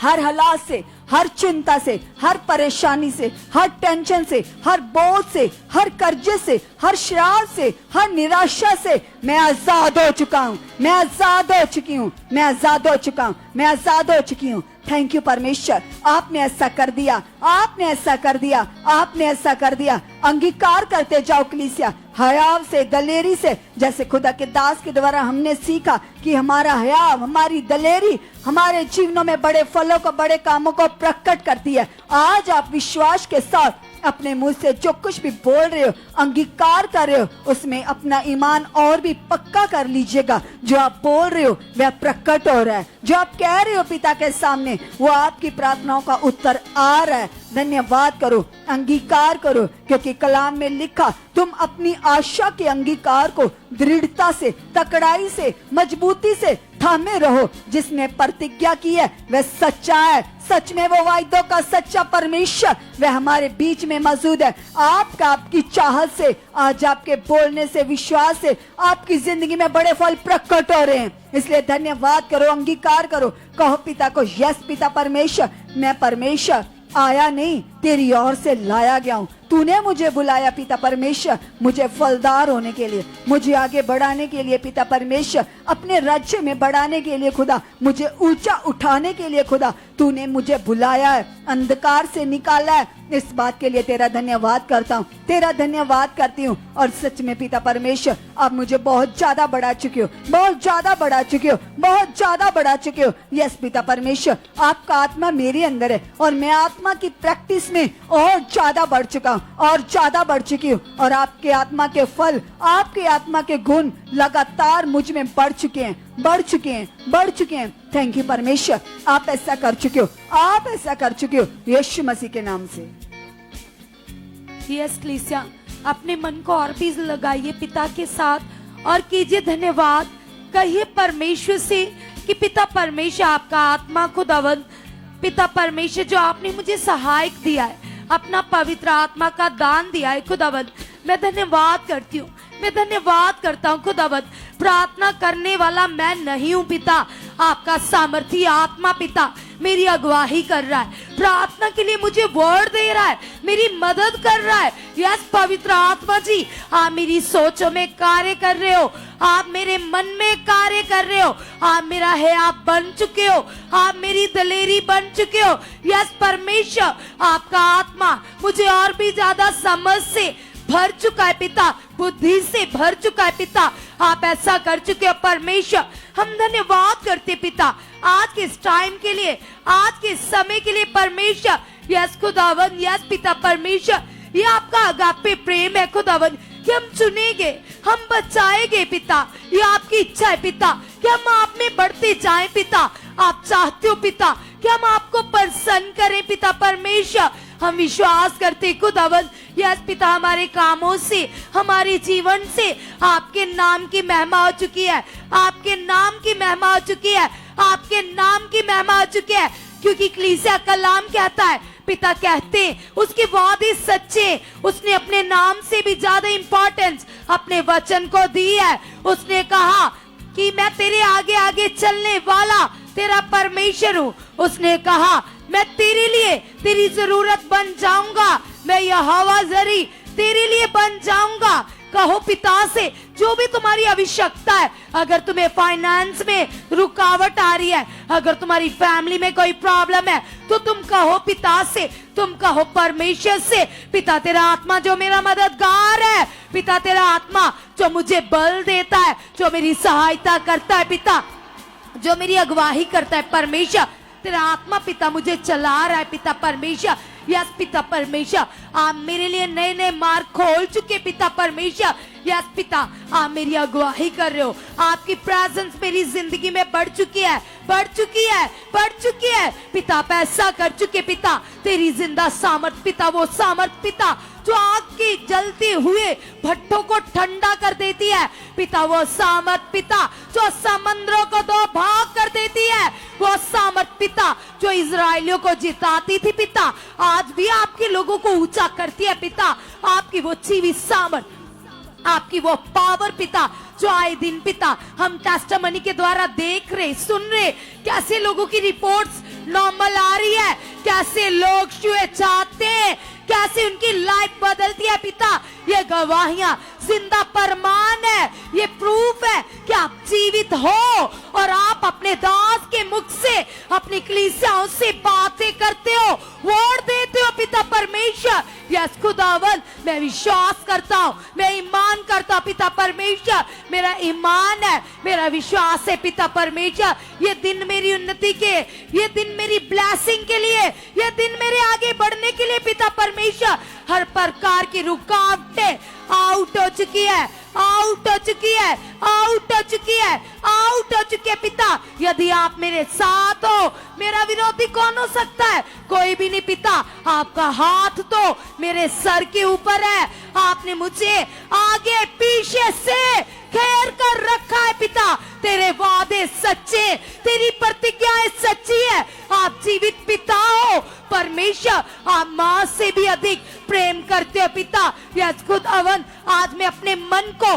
हर हालात से, हर चिंता से, हर परेशानी से, हर टेंशन से, हर बोझ से, हर कर्जे से, हर श्राप से, हर निराशा से मैं आजाद हो चुका हूँ, मैं आजाद हो चुकी हूँ, मैं आजाद हो चुका हूँ, मैं आजाद हो चुकी हूँ। थैंक यू परमेश्वर, आपने ऐसा कर दिया, आपने ऐसा कर दिया, आपने ऐसा कर दिया। अंगीकार करते जाओ कलीसिया, हयाव से, दलेरी से, जैसे खुदा के दास के द्वारा हमने सीखा कि हमारा हयाव, हमारी दलेरी हमारे जीवनों में बड़े फलों को, बड़े कामों को प्रकट करती है। आज आप विश्वास के साथ अपने मुंह से जो कुछ भी बोल रहे हो, अंगीकार कर रहे हो, उसमें अपना ईमान और भी पक्का कर लीजिएगा। जो आप बोल रहे हो वह प्रकट हो रहा है, जो आप कह रहे हो पिता के सामने, वो आपकी प्रार्थनाओं का उत्तर आ रहा है। धन्यवाद करो, अंगीकार करो, क्योंकि कलाम में लिखा तुम अपनी आशा के अंगीकार को दृढ़ता से, तकड़ाई से, मजबूती से थामे रहो। जिसने प्रतिज्ञा की है वह सच्चा है, सच में वो वायदों का सच्चा परमेश्वर वह हमारे बीच में मौजूद है। आपका, आपकी चाहत से, आज आपके बोलने से, विश्वास से आपकी जिंदगी में बड़े फल प्रकट हो रहे हैं। इसलिए धन्यवाद करो, अंगीकार करो, कहो पिता को, यस पिता परमेश्वर, मैं परमेश्वर आया नहीं, तेरी ओर से लाया गया हूँ। तूने मुझे बुलाया पिता परमेश्वर, मुझे फलदार होने के लिए, मुझे आगे बढ़ाने के लिए पिता परमेश्वर, अपने राज्य में बढ़ाने के लिए खुदा, मुझे ऊंचा उठाने के लिए खुदा तूने मुझे बुलाया है, अंधकार से निकाला है। इस बात के लिए तेरा धन्यवाद करता हूँ, तेरा धन्यवाद करती हूँ। और सच में पिता परमेश्वर, आप मुझे बहुत ज्यादा बढ़ा चुके हो, बहुत ज्यादा बढ़ा चुके हो, बहुत ज्यादा बढ़ा चुके हो। यस पिता परमेश्वर, आपका आत्मा मेरे अंदर है और मैं आत्मा की प्रैक्टिस में और ज्यादा बढ़ चुका हूँ, और ज्यादा बढ़ चुकी हूँ। और आपके आत्मा के फल, आपके आत्मा के गुण लगातार मुझ में बढ़ चुके हैं, बढ़ चुके हैं, बढ़ चुके हैं। थैंक यू परमेश्वर, आप ऐसा कर चुके हो, आप ऐसा कर चुके हो, यीशु मसीह के नाम से। यस कलीसिया, अपने मन को और भी लगाइए पिता के साथ और कीजिए धन्यवाद। कहिए परमेश्वर से कि पिता परमेश्वर, आपका आत्मा खुदावंद, पिता परमेश्वर जो आपने मुझे सहायक दिया है, अपना पवित्र आत्मा का दान दिया है खुदावंद, मैं धन्यवाद करती हूँ, मैं धन्यवाद करता हूँ खुदावंद। प्रार्थना करने वाला मैं नहीं हूँ पिता, आपका सामर्थी आत्मा पिता मेरी अगुवाई कर रहा है, प्रार्थना के लिए मुझे वर्ड दे रहा है, मेरी मदद कर रहा है। यस पवित्र आत्मा जी, आप मेरी सोचों में कार्य कर रहे हो, आप मेरे मन में कार्य कर रहे हो, आप मेरा है आप बन चुके हो, आप मेरी दलेरी बन चुके हो। यस परमेश्वर, आपका आत्मा मुझे और भी ज्यादा समझ से भर चुका है पिता, बुद्धि से भर चुका है पिता, आप ऐसा कर चुके हो परमेश्वर। हम धन्यवाद करते पिता आज के इस टाइम के लिए, आज के समय के लिए परमेश्वर। यस खुदावन, यस पिता परमेश्वर, ये आपका अगापे प्रेम है खुदावन कि हम चुनेंगे, हम बचाएंगे पिता, ये आपकी इच्छा है पिता कि हम आप में बढ़ते जाएं पिता। आप चाहते हो पिता कि हम आपको प्रसन्न करें पिता परमेश्वर। हम विश्वास करते खुदावन, यस पिता, हमारे कामों से, हमारे जीवन से आपके नाम की महिमा हो चुकी है, आपके नाम की महिमा हो चुकी है, आपके नाम की महिमा हो चुकी है। क्योंकि कलीसिया कलाम कहता है, पिता कहते हैं उसके वादे सच्चे, उसने अपने नाम से भी ज्यादा इंपॉर्टेंस अपने वचन को दी है। उसने कहा कि मैं तेरे आगे आगे चलने वाला तेरा परमेश्वर हूँ। उसने कहा मैं तेरे लिए तेरी जरूरत बन जाऊंगा, मैं यहोवा जरी तेरे लिए बन जाऊंगा। कहो पिता से जो भी तुम्हारी आवश्यकता है, अगर तुम्हें फाइनेंस में रुकावट आ रही है, अगर तुम्हारी फैमिली में कोई प्रॉब्लम है, तो तुम कहो पिता से, तुम कहो परमेश्वर से, पिता तेरा आत्मा जो मेरा मददगार है, पिता तेरा आत्मा जो मुझे बल देता है, जो मेरी सहायता करता है पिता, जो मेरी अगुवाई करता है परमेश्वर, तेरा आत्मा पिता मुझे चला रहा है पिता परमेश्वर। यस पिता परमेश्वर, आप मेरे लिए नए नए मार्ग खोल चुके पिता परमेश्वर। यस पिता, आप मेरी अगुवाई कर रहे हो, आपकी प्रेजेंस मेरी जिंदगी में बढ़ चुकी है, बढ़ चुकी है, बढ़ चुकी है पिता। आप ऐसा कर चुके पिता, तेरी जिंदा सामर्थ पिता, वो सामर्थ पिता जो आग के जलते हुए भट्टों को ठंडा कर देती है पिता, वो सामर्थ पिता जो समंदरों को दो भाग कर देती है, वो सामर्थ पिता जो इजराइलियों को जिताती थी पिता, आज भी आपके लोगों को ऊंचा करती है पिता। आपकी वो चीवी सामर्थ, आपकी वो पावर पिता, जो आए दिन पिता हम टेस्टिमनी के द्वारा देख रहे, सुन रहे, कैसे लोगों की रिपोर्ट्स नॉर्मल आ रही है, कैसे लोग छुए चाहते हैं, कैसे उनकी लाइफ बदलती है पिता। ये गवाहियां जिंदा प्रमाण है, ये प्रूफ है कि आप जीवित हो और आप अपने दास के मुख से, अपनी कलीसियाओं से बातें करते हो, वोट देते हो पिता परमेश्वर। यस खुदावन, मैं विश्वास करता हूँ, मैं ईमान करता हूँ पिता परमेश्वर, मेरा ईमान है, मेरा विश्वास है पिता परमेश्वर। ये दिन मेरी उन्नति के, ये दिन मेरी ब्लेसिंग के लिए, ये दिन मेरे आगे बढ़ने के लिए पिता परमेश्वर। हर प्रकार की रुकावटें आउट हो चुकी है, आउट हो चुकी है, आउट हो चुकी है, आउट हो चुकी है पिता। यदि आप मेरे साथ हो, मेरा विरोधी कौन हो सकता है? कोई भी नहीं पिता। आपका हाथ तो मेरे सर के ऊपर है, आपने मुझे आगे पीछे से घेर कर रखा है पिता। तेरे वादे सच्चे, तेरी प्रतिज्ञाएं सच्ची है, आप जीवित पिता हो परमेश्वर। आप मां से भी अधिक प्रेम करते हो पिता। यस खुद अवन, आज मैं अपने मन को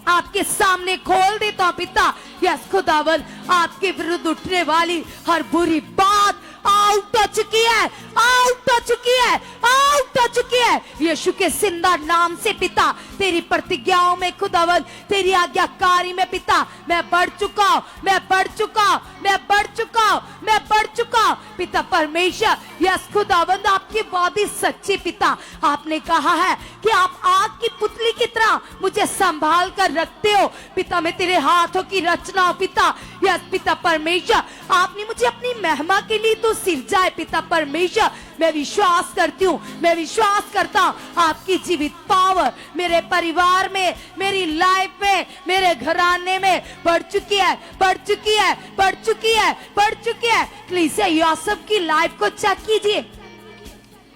आपके सामने खोल देता हूँ पिता। यस खुदावन, आपके विरुद्ध उठने वाली हर बुरी बात, आउट हो चुकी है, आउट हो चुकी है, आउट हो चुकी है यीशु के जिंदा नाम से पिता। तेरी प्रतिज्ञाओं में खुदावन, तेरी आज्ञाकारी में पिता मैं बढ़ चुका हूं, मैं बढ़ चुका हूं, मैं बढ़ चुका हूं, मैं बढ़ चुका हूं पिता परमेश्वर। यस खुदावंद, आपकी वादी सच्ची पिता। आपने कहा है कि आप आग की पुतली की तरह मुझे संभाल कर रखते हो पिता। मैं तेरे हाथों की रचना हूं पिता। यस पिता परमेश्वर, आपने मुझे अपनी महिमा के लिए तो सिरजा है पिता परमेश्वर। मैं विश्वास करती हूँ, मैं विश्वास करता हूँ आपकी जीवित पावर मेरे परिवार में, मेरी लाइफ में, मेरे घराने में बढ़ चुकी है, बढ़ चुकी है, बढ़ चुकी है, बढ़ चुकी है। कलीसिया यूसुफ की लाइफ को चेक कीजिए,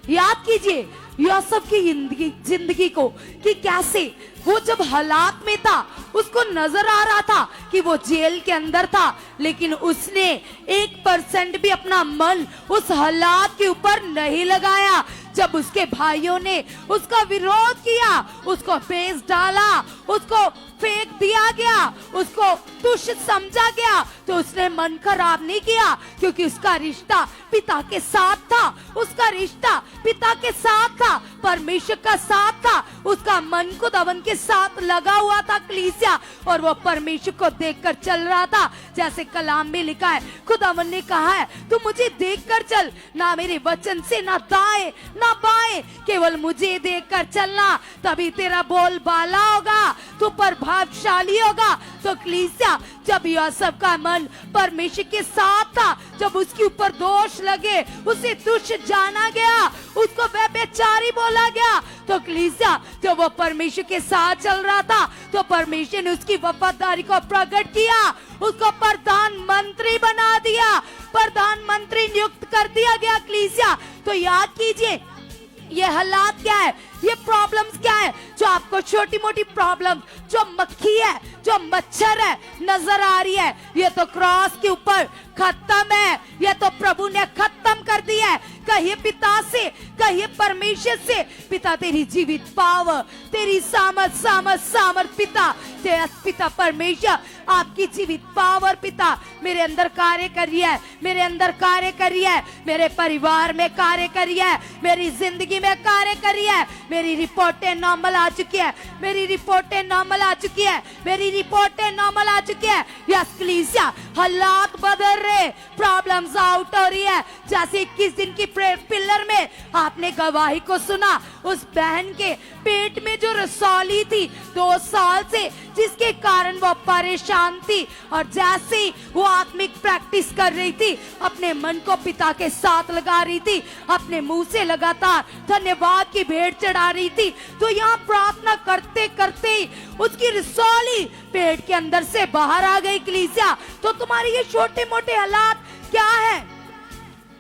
याद कीजिए यूसुफ की जिंदगी को कि कैसे वो जब हालात में था उसको नजर आ रहा था कि वो जेल के अंदर था, लेकिन उसने 1% भी अपना मन उस हालात के ऊपर नहीं लगाया। जब उसके भाइयों ने उसका विरोध किया, उसको फेंस डाला, उसको फेंक दिया गया, उसको तुच्छ समझा गया, तो उसने मन खराब नहीं किया क्योंकि उसका रिश्ता पिता के साथ था, उसका रिश्ता पिता के साथ था, परमेश्वर का साथ था, उसका मन खुदावन के साथ लगा हुआ था कलीसिया, और वो परमेश्वर को देखकर चल रहा था। जैसे कलाम में लिखा है, खुदावन ने कहा है तू मुझे देखकर चल, ना मेरे वचन से ना दाएं ना बाएं, केवल मुझे देखकर चलना, तभी तेरा बोल बाला होगा, तू प्रभावशाली होगा। तो कलीसिया जब यूसुफ का मन परमेश्वर के साथ था, जब उसके ऊपर दोष लगे, उसे तुच्छ जाना गया, उसको वह बेचारी बोला गया, तो कलीसिया जब वो परमेश्वर के साथ चल रहा था तो परमेश्वर ने उसकी वफादारी को प्रकट किया, उसको प्रधानमंत्री बना दिया, प्रधानमंत्री नियुक्त कर दिया गया कलीसिया। तो याद कीजिए ये हालात क्या है, ये प्रॉब्लम्स क्या है, जो आपको छोटी मोटी प्रॉब्लम, जो मक्खी है, जो मच्छर है नजर आ रही है, ये तो क्रॉस के ऊपर खत्म है, ये तो प्रभु ने खत्म कर दिया है। कहिए पिता से, कहिए परमेश्वर से, पिता तेरी जीवित पावर, तेरी सामर्थ सामर्थ सामर्थ पिता, तेरा पिता परमेश्वर आपकी जीवित पावर पिता मेरे अंदर कार्य कर रही है, मेरे अंदर कार्य कर रही है, मेरे परिवार में कार्य कर रही है, मेरी जिंदगी में कार्य कर रही है। मेरी रिपोर्टें नॉर्मल आ चुकी है, मेरी रिपोर्टें नॉर्मल आ चुकी है, मेरी रिपोर्टें नॉर्मल आ चुकी है। यस कलीसिया हालात बदल रहे, प्रॉब्लम्स आउट हो रही है। जैसे 21 दिन की प्रेयर पिलर में आपने गवाही को सुना, उस बहन के पेट में जो रसौली थी 2 साल से, जिसके कारण वो परेशान थी, और जैसे ही वो आत्मिक प्रैक्टिस कर रही थी, अपने मन को पिता के साथ लगा रही थी, अपने मुंह से लगातार धन्यवाद की भेंट चढ़ा रही थी, तो यहाँ प्रार्थना करते करते ही उसकी रसौली पेट के अंदर से बाहर आ गई कलीसिया। तो तुम्हारे ये छोटे मोटे हालात क्या है,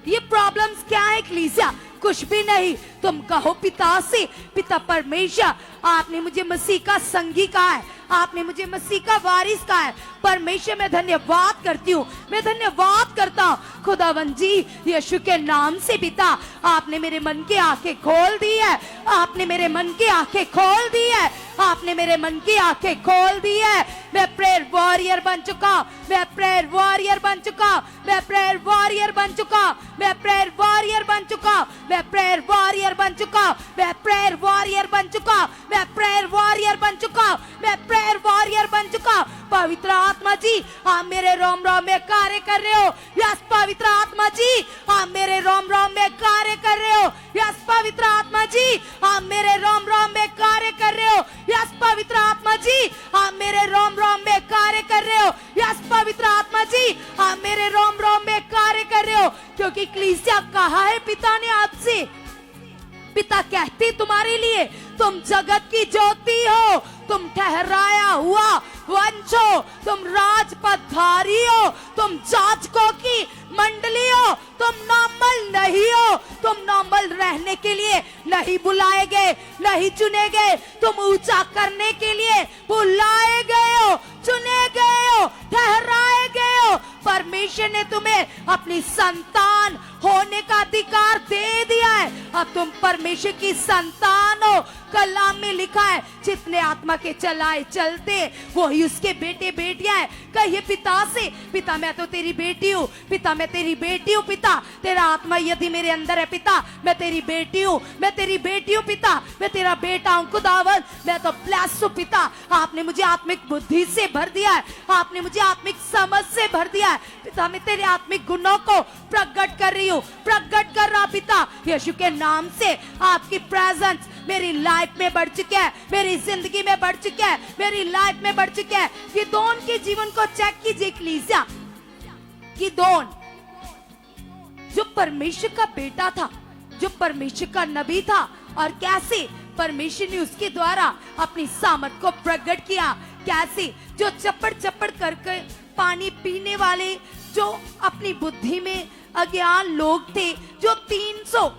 ये प्रॉब्लम्स क्या है कलीसिया? कुछ भी नहीं। तुम कहो पिता से, पिता परमेश्वर आपने मुझे मसीह का संगी कहा है, आपने मुझे मसीह का वारिस कहा है। परमेश्वर मैं धन्यवाद करती हूँ, मैं धन्यवाद करता हूँ खुदावन जी यीशु के नाम से। पिता आपने मेरे मन की आंखें खोल दी है, आपने मेरे मन की आंखें खोल दी है, आपने मेरे मन की आंखें खोल दी है। मैं प्रेयर वॉरियर बन चुका, मैं प्रेयर वॉरियर बन चुका, मैं प्रेयर वॉरियर बन चुका, मैं प्रेयर वॉरियर बन चुका, मैं प्रेयर वॉरियर बन चुका, मैं प्रेयर वॉरियर बन चुका, मैं प्रेयर वॉरियर बन चुका, मैं प्रेयर वॉरियर बन चुका। पवित्र आत्मा जी आप मेरे रोम रोम में कार्य कर रहे हो। यस पवित्र आत्मा जी आप मेरे रोम रोम में कार्य कर रहे हो। यस पवित्र आत्मा जी आप मेरे रोम रोम में कार्य कर रहे हो। यस पवित्र आत्मा जी आप मेरे रोम रोम में कार्य कर रहे हो। यस पवित्र आत्मा जी आप मेरे रोम रोम में कार्य कर रहे हो। क्योंकि कलीसिया कहा है पिता ने आपसे, पिता कहते तुम्हारे लिए तुम जगत की ज्योति हो, तुम ठहराया हुआ वंश हो, तुम राजपथधारी हो, तुम जाजकों की मंडली हो, तुम नॉर्मल नहीं हो, तुम नॉर्मल रहने के लिए नहीं बुलाए गए, नहीं चुने गए, तुम ऊंचा करने के लिए बुलाए गए हो, चुने गए हो, ठहराए गए हो। परमेश्वर ने तुम्हें अपनी संतान होने का अधिकार दे दिया है। अब तुम परमेश्वर की संतान हो। कलाम में लिखा है, जितने आत्मा के चलाए चलते वही उसके बेटे बेटियां हैं। कहिए पिता से, पिता मैं तो तेरी बेटी हूँ, पिता मैं तेरी बेटी हूँ, पिता तेरा आत्मा यदि मेरे अंदर है, पिता मैं तेरी बेटी हूँ, मैं तेरी बेटी हूँ, पिता मैं तेरा बेटा हूँ। खुदावन मैं तो ब्लेस हूँ पिता, आपने मुझे आत्मिक बुद्धि से भर दिया है, आपने मुझे आत्मिक समझ से भर दिया है। पिता मैं तेरे आत्मिक गुणों को प्रकट कर रही हूँ, प्रकट कर रहा पिता यीशु के नाम से। आपकी प्रेजेंस मेरी लाइफ में बढ़ चुका है, मेरी जिंदगी में बढ़ चुका है, मेरी लाइफ में बढ़ चुका है। गिदोन के जीवन को चेक कीजिए कलीसिया। गिदोन जो परमेश्वर का बेटा था, जो परमेश्वर का नबी था, और कैसे परमेश्वर ने उसके द्वारा अपनी सामर्थ को प्रकट किया। कैसे जो चप्पड़ चप्पड़ करके पानी पीने वाले, जो अपनी बुद्धि में अज्ञान लोग थे, जो 300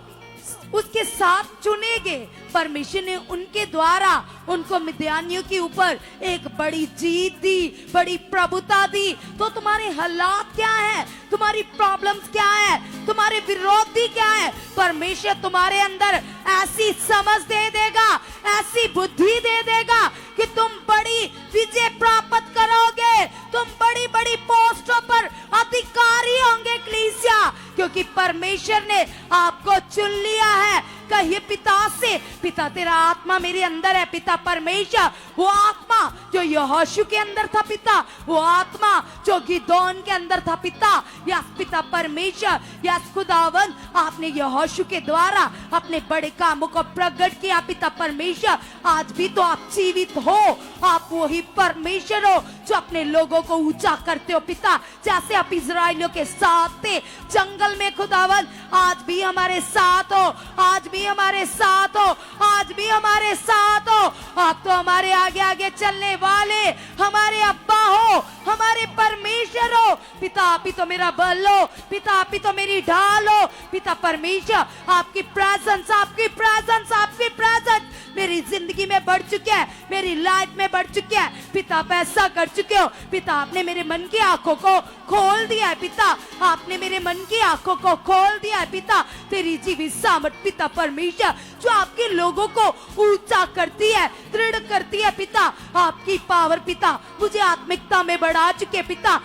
उसके साथ चुने गए, परमेश्वर ने उनके द्वारा उनको मिद्यानियों के ऊपर एक बड़ी जीत दी, बड़ी प्रभुता दी। तो तुम्हारे हालात क्या है, तुम्हारी प्रॉब्लम्स क्या है, तुम्हारे विरोधी क्या है, परमेश्वर तुम्हारे अंदर ऐसी समझ दे देगा, ऐसी बुद्धि दे देगा कि तुम बड़ी विजय प्राप्त करोगे, तुम बड़ी बड़ी पोस्टों पर अधिकारी होंगे कलीसिया, क्योंकि परमेश्वर ने आपको चुन लिया है। कहिए पिता से, पिता तेरा आत्मा मेरे अंदर है, पिता परमेश्वर वो आत्मा जो यहोशू के अंदर था, पिता वो आत्मा जो गिदोन के अंदर था, पिता यस पिता परमेश्वर, यस खुदावन आपने यहोशू के द्वारा अपने बड़े कामों को प्रकट किया। पिता परमेश्वर आज भी तो आप जीवित हो, आप वही परमेश्वर हो जो अपने लोगों को ऊंचा करते हो पिता। जैसे आप इजराइलियों के साथ थे जंगल में खुदावन, आज भी हमारे साथ हो, आज भी हमारे साथ हो, आज भी हमारे साथ हो। आप तो हमारे आगे आगे चलने वाले हमारे अब्बा हो, हमारे परमेश्वर हो पिता। आप ही तो मेरा बल हो पिता, आप ही तो मेरी ढाल हो पिता परमेश्वर। आपकी प्रेजेंस, आपकी प्रेजेंस, आपकी प्रेजेंस मेरी जिंदगी में बढ़ चुकी है, मेरी लाइफ में बढ़ चुकी है पिता। आप ऐसा कर चुके हो पिता, आपने मेरे मन की आंखों को खोल दिया है पिता, आपने मेरे मन की आंखों को खोल दिया है पिता। तेरी जीवित सामर्थ पिता परमेश्वर जो आपके लोगों को ऊंचा करती है, दृढ़ करती है पिता। आपकी पावर पिता मुझे आत्मिकता में बढ़ा चुके पिता।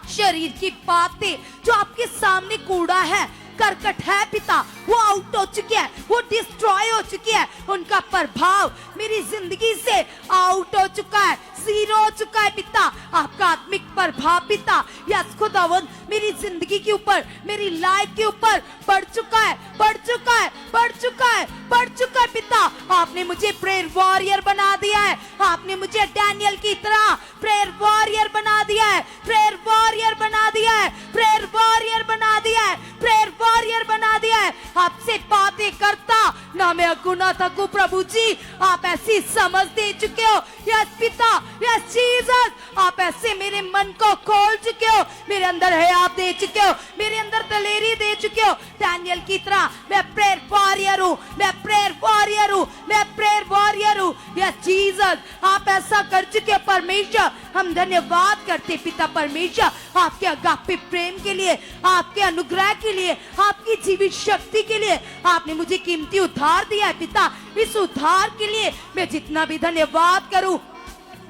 शरीर की बातें जो आपके सामने कूड़ा है, करकट है पिता, वो आउट हो चुकी है, वो डिस्ट्रॉय हो चुकी है, उनका प्रभाव मेरी जिंदगी से आउट हो चुका है, जीरो हो चुका है पिता। आपका आत्मिक प्रभाव पिता यस खुदावन मेरी जिंदगी के ऊपर, मेरी लाइफ के ऊपर बढ़ चुका है, बढ़ चुका है, बढ़ चुका है, बढ़ चुका है पिता। आपने मुझे प्रेयर वॉरियर बना दिया है, आपने मुझे डैनियल की तरह प्रेयर वॉरियर बना दिया है, प्रेयर वॉरियर बना दिया है, प्रेयर वॉरियर बना दिया है, प्रेयर वॉरियर बना दिया है। आपसे बातें करता ना मैं अगुना थकूं प्रभु जी, आप ऐसी समझ दे चुके हो यस पिता, यस जीसस। आप ऐसे मेरे मन को खोल चुके हो, मेरे अंदर है आप दे चुके हो, मेरे अंदर दलेरी दे चुके हो। डैनियल की तरह मैं प्रेयर वॉरियर हूँ, मैं प्रेयर वॉरियर हूँ, मैं प्रेयर वॉरियर हूँ यस जीसस। आप ऐसा कर चुके हो परमेश्वर, हम धन्यवाद करते पिता परमेश्वर आपके अगापे प्रेम के लिए, आपके अनुग्रह के लिए, आपकी जीवित शक्ति के लिए। आपने मुझे कीमती उद्धार दिया है पिता, इस उद्धार के लिए मैं जितना भी धन्यवाद करूं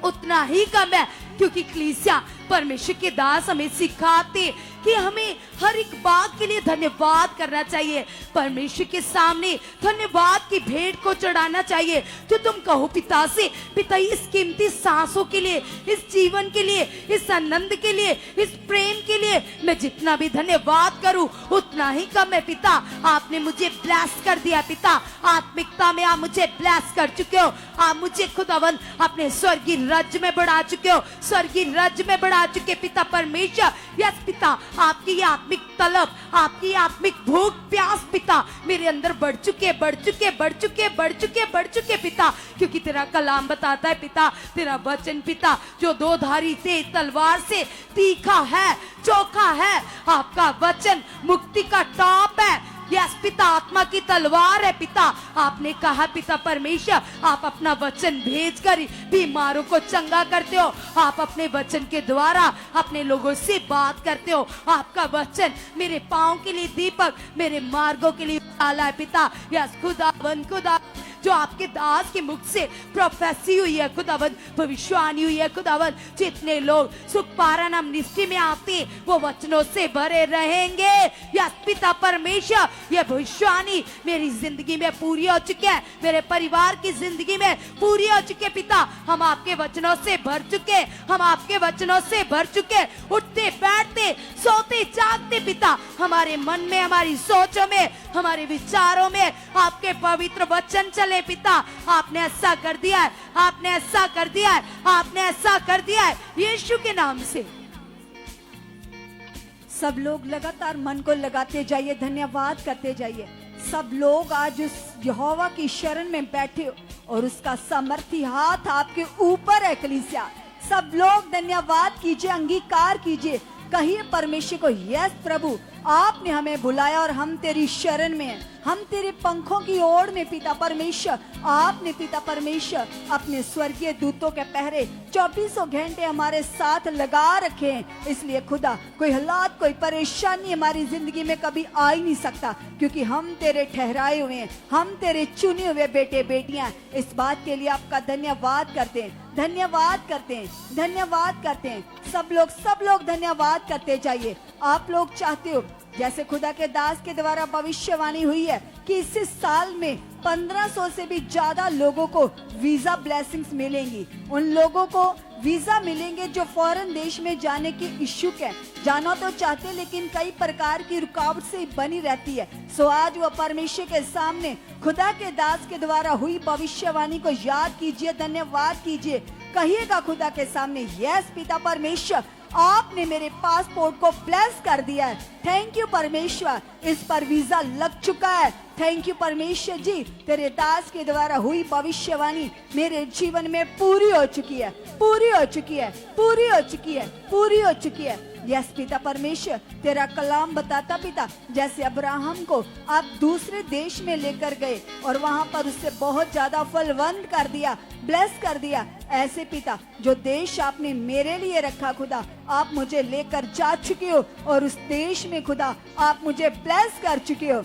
उतना ही कम है, क्योंकि कलीसिया परमेश्वर के दास हमें सिखाते कि हमें हर एक बात के लिए धन्यवाद करना चाहिए, परमेश्वर के सामने धन्यवाद की भेंट को चढ़ाना चाहिए। तो तुम कहो पिता से, पिता इस कीमती सांसों के लिए, इस जीवन के लिए, इस आनंद के लिए, इस प्रेम के लिए मैं जितना भी धन्यवाद करूं उतना ही कम है पिता। आपने मुझे ब्लेस कर दिया पिता, आत्मिकता में आप मुझे ब्लेस कर चुके हो, आप मुझे खुदावन अपने स्वर्गीय राज्य में बढ़ा चुके हो, स्वर्गीय राज्य में बढ़ा चुके पिता परमेश्वर। यस पिता आपकी आत्मिक तलब, आपकी आत्मिक भूख प्यास पिता मेरे अंदर बढ़ चुके, बढ़ चुके, बढ़ चुके, बढ़ चुके, बढ़ चुके पिता। क्योंकि तेरा कलाम बताता है पिता, तेरा वचन पिता जो दो धारी से तलवार से तीखा है, चोखा है। आपका वचन मुक्ति का टॉप है यस पिता, आत्मा की तलवार है पिता। आपने कहा पिता परमेश्वर आप अपना वचन भेजकर बीमारों को चंगा करते हो, आप अपने वचन के द्वारा अपने लोगों से बात करते हो। आपका वचन मेरे पांव के लिए दीपक, मेरे मार्गों के लिए उजाला है पिता। यस खुदावन खुदा जो आपके दास के मुख से प्रोफेसी हुई है खुदावन, भविष्यवाणी हुई है खुदावन, जितने लोग सुख पारायण मिनिस्ट्री में आते वो वचनों से भरे रहेंगे। यस पिता परमेश्वर, ये भविष्यवाणी मेरी जिंदगी में पूरी हो चुकी है, मेरे परिवार की जिंदगी में पूरी हो चुकी है पिता। हम आपके वचनों से भर चुके, हम आपके वचनों से भर चुके, उठते बैठते सोते जागते पिता, हमारे मन में, हमारी सोचों में, हमारे विचारों में आपके पवित्र वचन चले पिता। आपने ऐसा कर दिया है, आपने ऐसा कर दिया है, आपने ऐसा कर दिया है यीशु के नाम से। सब लोग लगातार मन को लगाते जाइए, धन्यवाद करते जाइए। सब लोग आज उस यहोवा की शरण में बैठे हो और उसका सामर्थी हाथ आपके ऊपर है कलीसिया। सब लोग धन्यवाद कीजिए, अंगीकार कीजिए, कहिए परमेश्वर को, यस प्रभु आपने हमें बुलाया और हम तेरी शरण में हैं, हम तेरे पंखों की ओर में पिता परमेश्वर। आपने पिता परमेश्वर अपने स्वर्गीय दूतों के पहरे 24 घंटे हमारे साथ लगा रखे हैं। इसलिए खुदा कोई हालात, कोई परेशानी हमारी जिंदगी में कभी आ ही नहीं सकता, क्योंकि हम तेरे ठहराए हुए हैं, हम तेरे चुने हुए बेटे बेटियां। इस बात के लिए आपका धन्यवाद करते हैं, धन्यवाद करते हैं, धन्यवाद करते हैं। सब लोग धन्यवाद करते जाइए। आप लोग चाहते हो जैसे खुदा के दास के द्वारा भविष्यवाणी हुई है कि इस साल में 1500 से भी ज्यादा लोगों को वीजा ब्लेसिंग्स मिलेंगी। उन लोगों को वीजा मिलेंगे जो फॉरेन देश में जाने के इच्छुक है, जाना तो चाहते लेकिन कई प्रकार की रुकावट से बनी रहती है। सो आज वो परमेश्वर के सामने खुदा के दास के द्वारा हुई भविष्यवाणी को याद कीजिए, धन्यवाद कीजिए, कहिएगा खुदा के सामने, यस पिता परमेश्वर आपने मेरे पासपोर्ट को ब्लेस कर दिया है। थैंक यू परमेश्वर, इस पर वीजा लग चुका है। थैंक यू परमेश्वर जी, तेरे दास के द्वारा हुई भविष्यवाणी मेरे जीवन में पूरी हो चुकी है, पूरी हो चुकी है, पूरी हो चुकी है, पूरी हो चुकी है। यस पिता परमेश्वर, तेरा कलाम बताता पिता, जैसे अब्राहम को आप दूसरे देश में लेकर गए और वहां पर उससे बहुत ज्यादा फलवंत कर दिया, ब्लेस कर दिया, ऐसे पिता जो देश आपने मेरे लिए रखा खुदा, आप मुझे लेकर जा चुके हो और उस देश में खुदा आप मुझे ब्लेस कर चुके हो।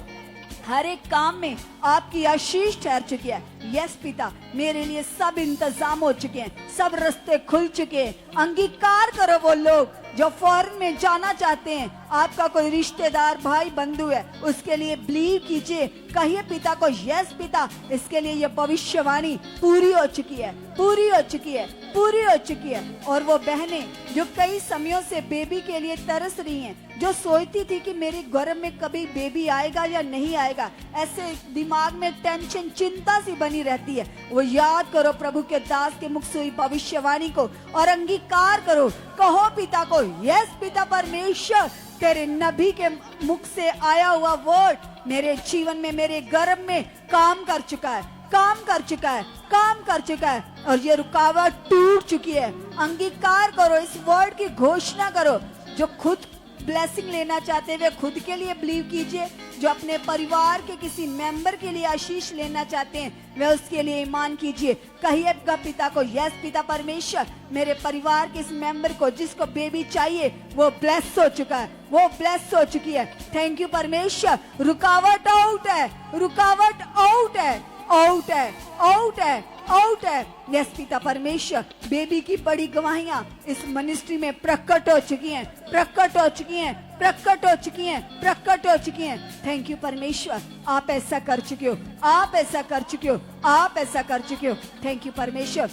हर एक काम में आपकी आशीष ठहर चुकी है। यस पिता, मेरे लिए सब इंतजाम हो चुके हैं, सब रास्ते खुल चुके हैं। अंगीकार करो वो लोग जो फॉरेन में जाना चाहते हैं, आपका कोई रिश्तेदार भाई बंधु है, उसके लिए बिलीव कीजिए, कहिए पिता को, यस पिता इसके लिए ये भविष्यवाणी पूरी हो चुकी है, पूरी हो चुकी है, पूरी हो चुकी है। और वो बहनें जो कई समयों से बेबी के लिए तरस रही हैं, जो सोचती थी कि मेरे गर्भ में कभी बेबी आएगा या नहीं आएगा, ऐसे दिमाग में टेंशन, चिंता सी बनी रहती है, वो याद करो प्रभु के दास के मुख से हुई भविष्यवाणी को और अंगीकार करो, कहो पिता को, यस पिता परमेश्वर तेरे नबी के मुख से आया हुआ वर्ड मेरे जीवन में, मेरे गर्भ में काम कर चुका है, काम कर चुका है, काम कर चुका है और ये रुकावट टूट चुकी है। अंगीकार करो, इस वर्ड की घोषणा करो। जो खुद ब्लेसिंग लेना चाहते हुए खुद के लिए बिलीव कीजिए, जो अपने परिवार के किसी मेंबर के लिए आशीष लेना चाहते हैं वे उसके लिए ईमान कीजिए, कहिएगा पिता को, यस पिता परमेश्वर मेरे परिवार के इस मेंबर को जिसको बेबी चाहिए वो ब्लेस हो चुका है, वो ब्लेस हो चुकी है। थैंक यू परमेश्वर, रुकावट आउट है, रुकावट आउट है, आउट है, आउट है, आउट है। यस पिता परमेश्वर, बेबी की बड़ी गवाहियां इस मिनिस्ट्री में प्रकट हो चुकी हैं, प्रकट हो चुकी हैं, प्रकट हो चुकी हैं, प्रकट हो चुकी हैं। थैंक यू परमेश्वर, आप ऐसा कर चुके हो, आप ऐसा कर चुके हो, आप ऐसा कर चुके हो। थैंक यू परमेश्वर।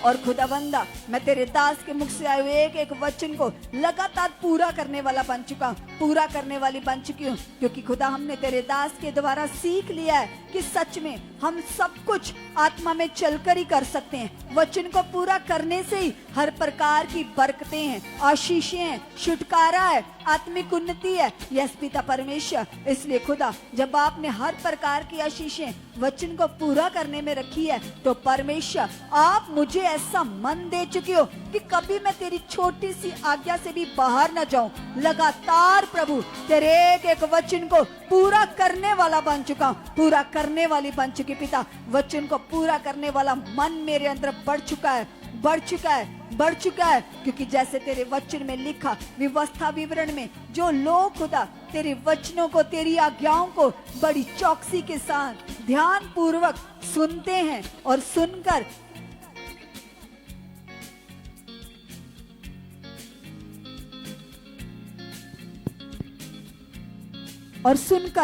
और खुदावंदा, मैं तेरे दास के मुख से आए हुए एक एक वचन को लगातार पूरा करने वाला बन चुका हूँ, पूरा करने वाली बन चुकी हूँ, क्योंकि खुदा हमने तेरे दास के द्वारा सीख लिया है कि सच में हम सब कुछ आत्मा में चलकर ही कर सकते हैं। वचन को पूरा करने से ही हर प्रकार की बरकतें हैं, आशीषें हैं, छुटकारा है, आत्मिक उन्नति है। यस पिता परमेश्वर, इसलिए खुदा जब आपने हर प्रकार की आशीषें वचन को पूरा करने में रखी है, तो परमेश्वर आप मुझे ऐसा मन दे चुके हो कि कभी मैं तेरी छोटी सी आज्ञा से भी बाहर न जाऊं। लगातार प्रभु तेरे एक एक वचन को पूरा करने वाला बन चुका हूं, पूरा करने वाली बन चुकी पिता। वचन को पूरा करने वाला मन मेरे अंदर बढ़ चुका है, बढ़ चुका है, बढ़ चुका है, क्योंकि जैसे तेरे वचन में लिखा व्यवस्था विवरण में, जो लोग खुदा तेरे वचनों को, तेरी आज्ञाओं को बड़ी चौकसी के साथ ध्यान पूर्वक सुनते हैं और सुनकर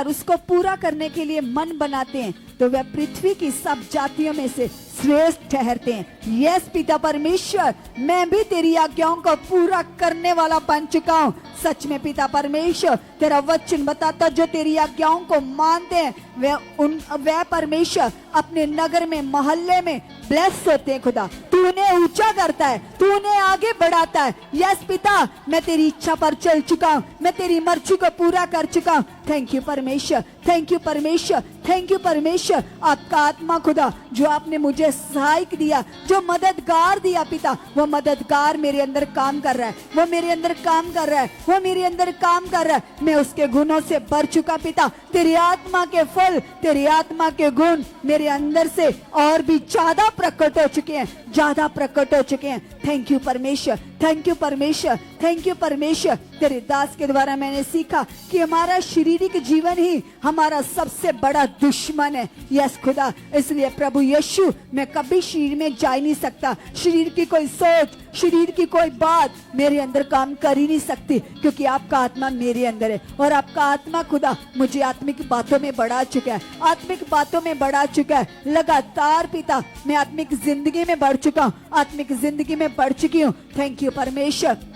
उसको पूरा करने के लिए मन बनाते हैं, तो वह पृथ्वी की सब जातियों में से श्रेष्ठ ठहरते हैं। यस पिता परमेश्वर, मैं भी तेरी आज्ञाओं को पूरा करने वाला बन चुका हूँ। सच में पिता परमेश्वर, तेरा वचन बताता जो तेरी आज्ञाओं को मानते हैं वह परमेश्वर अपने नगर में, मोहल्ले में ब्लेस होते हैं। खुदा, तू उन्हें ऊंचा करता है, तू उन्हें आगे बढ़ाता है। यस पिता, मैं तेरी इच्छा पर चल चुका हूँ, मैं तेरी मर्जी को पूरा कर चुका हूँ। थैंक यू परमेश्वर, थैंक यू परमेश्वर, थैंक यू परमेश्वर। आपका आत्मा खुदा जो आपने मुझे सहायक दिया, जो मददगार दिया पिता, वो मददगार मेरे अंदर काम कर रहा है, वो मेरे अंदर काम कर रहा है, वो मेरे अंदर काम कर रहा है। मैं उसके गुणों से भर चुका पिता। तेरी आत्मा के फल, तेरी आत्मा के गुण मेरे अंदर से और भी ज्यादा प्रकट हो चुके हैं, ज्यादा प्रकट हो चुके हैं। थैंक यू परमेश्वर, थैंक यू परमेश्वर, थैंक यू परमेश्वर। तेरे दास के द्वारा मैंने सीखा कि हमारा शारीरिक जीवन ही हमारा सबसे बड़ा दुश्मन है। यस खुदा, इसलिए प्रभु यीशु, मैं कभी शरीर में जा ही नहीं सकता। शरीर की कोई सोच, शरीर की कोई बात मेरे अंदर काम कर ही नहीं सकती, क्योंकि आपका आत्मा मेरे अंदर है और आपका आत्मा खुदा मुझे आत्मिक बातों में बढ़ा चुका है, आत्मिक बातों में बढ़ा चुका है। लगातार पिता मैं आत्मिक जिंदगी में बढ़ चुका हूँ, आत्मिक जिंदगी में बढ़ चुकी हूँ। थैंक यू परमेश्वर।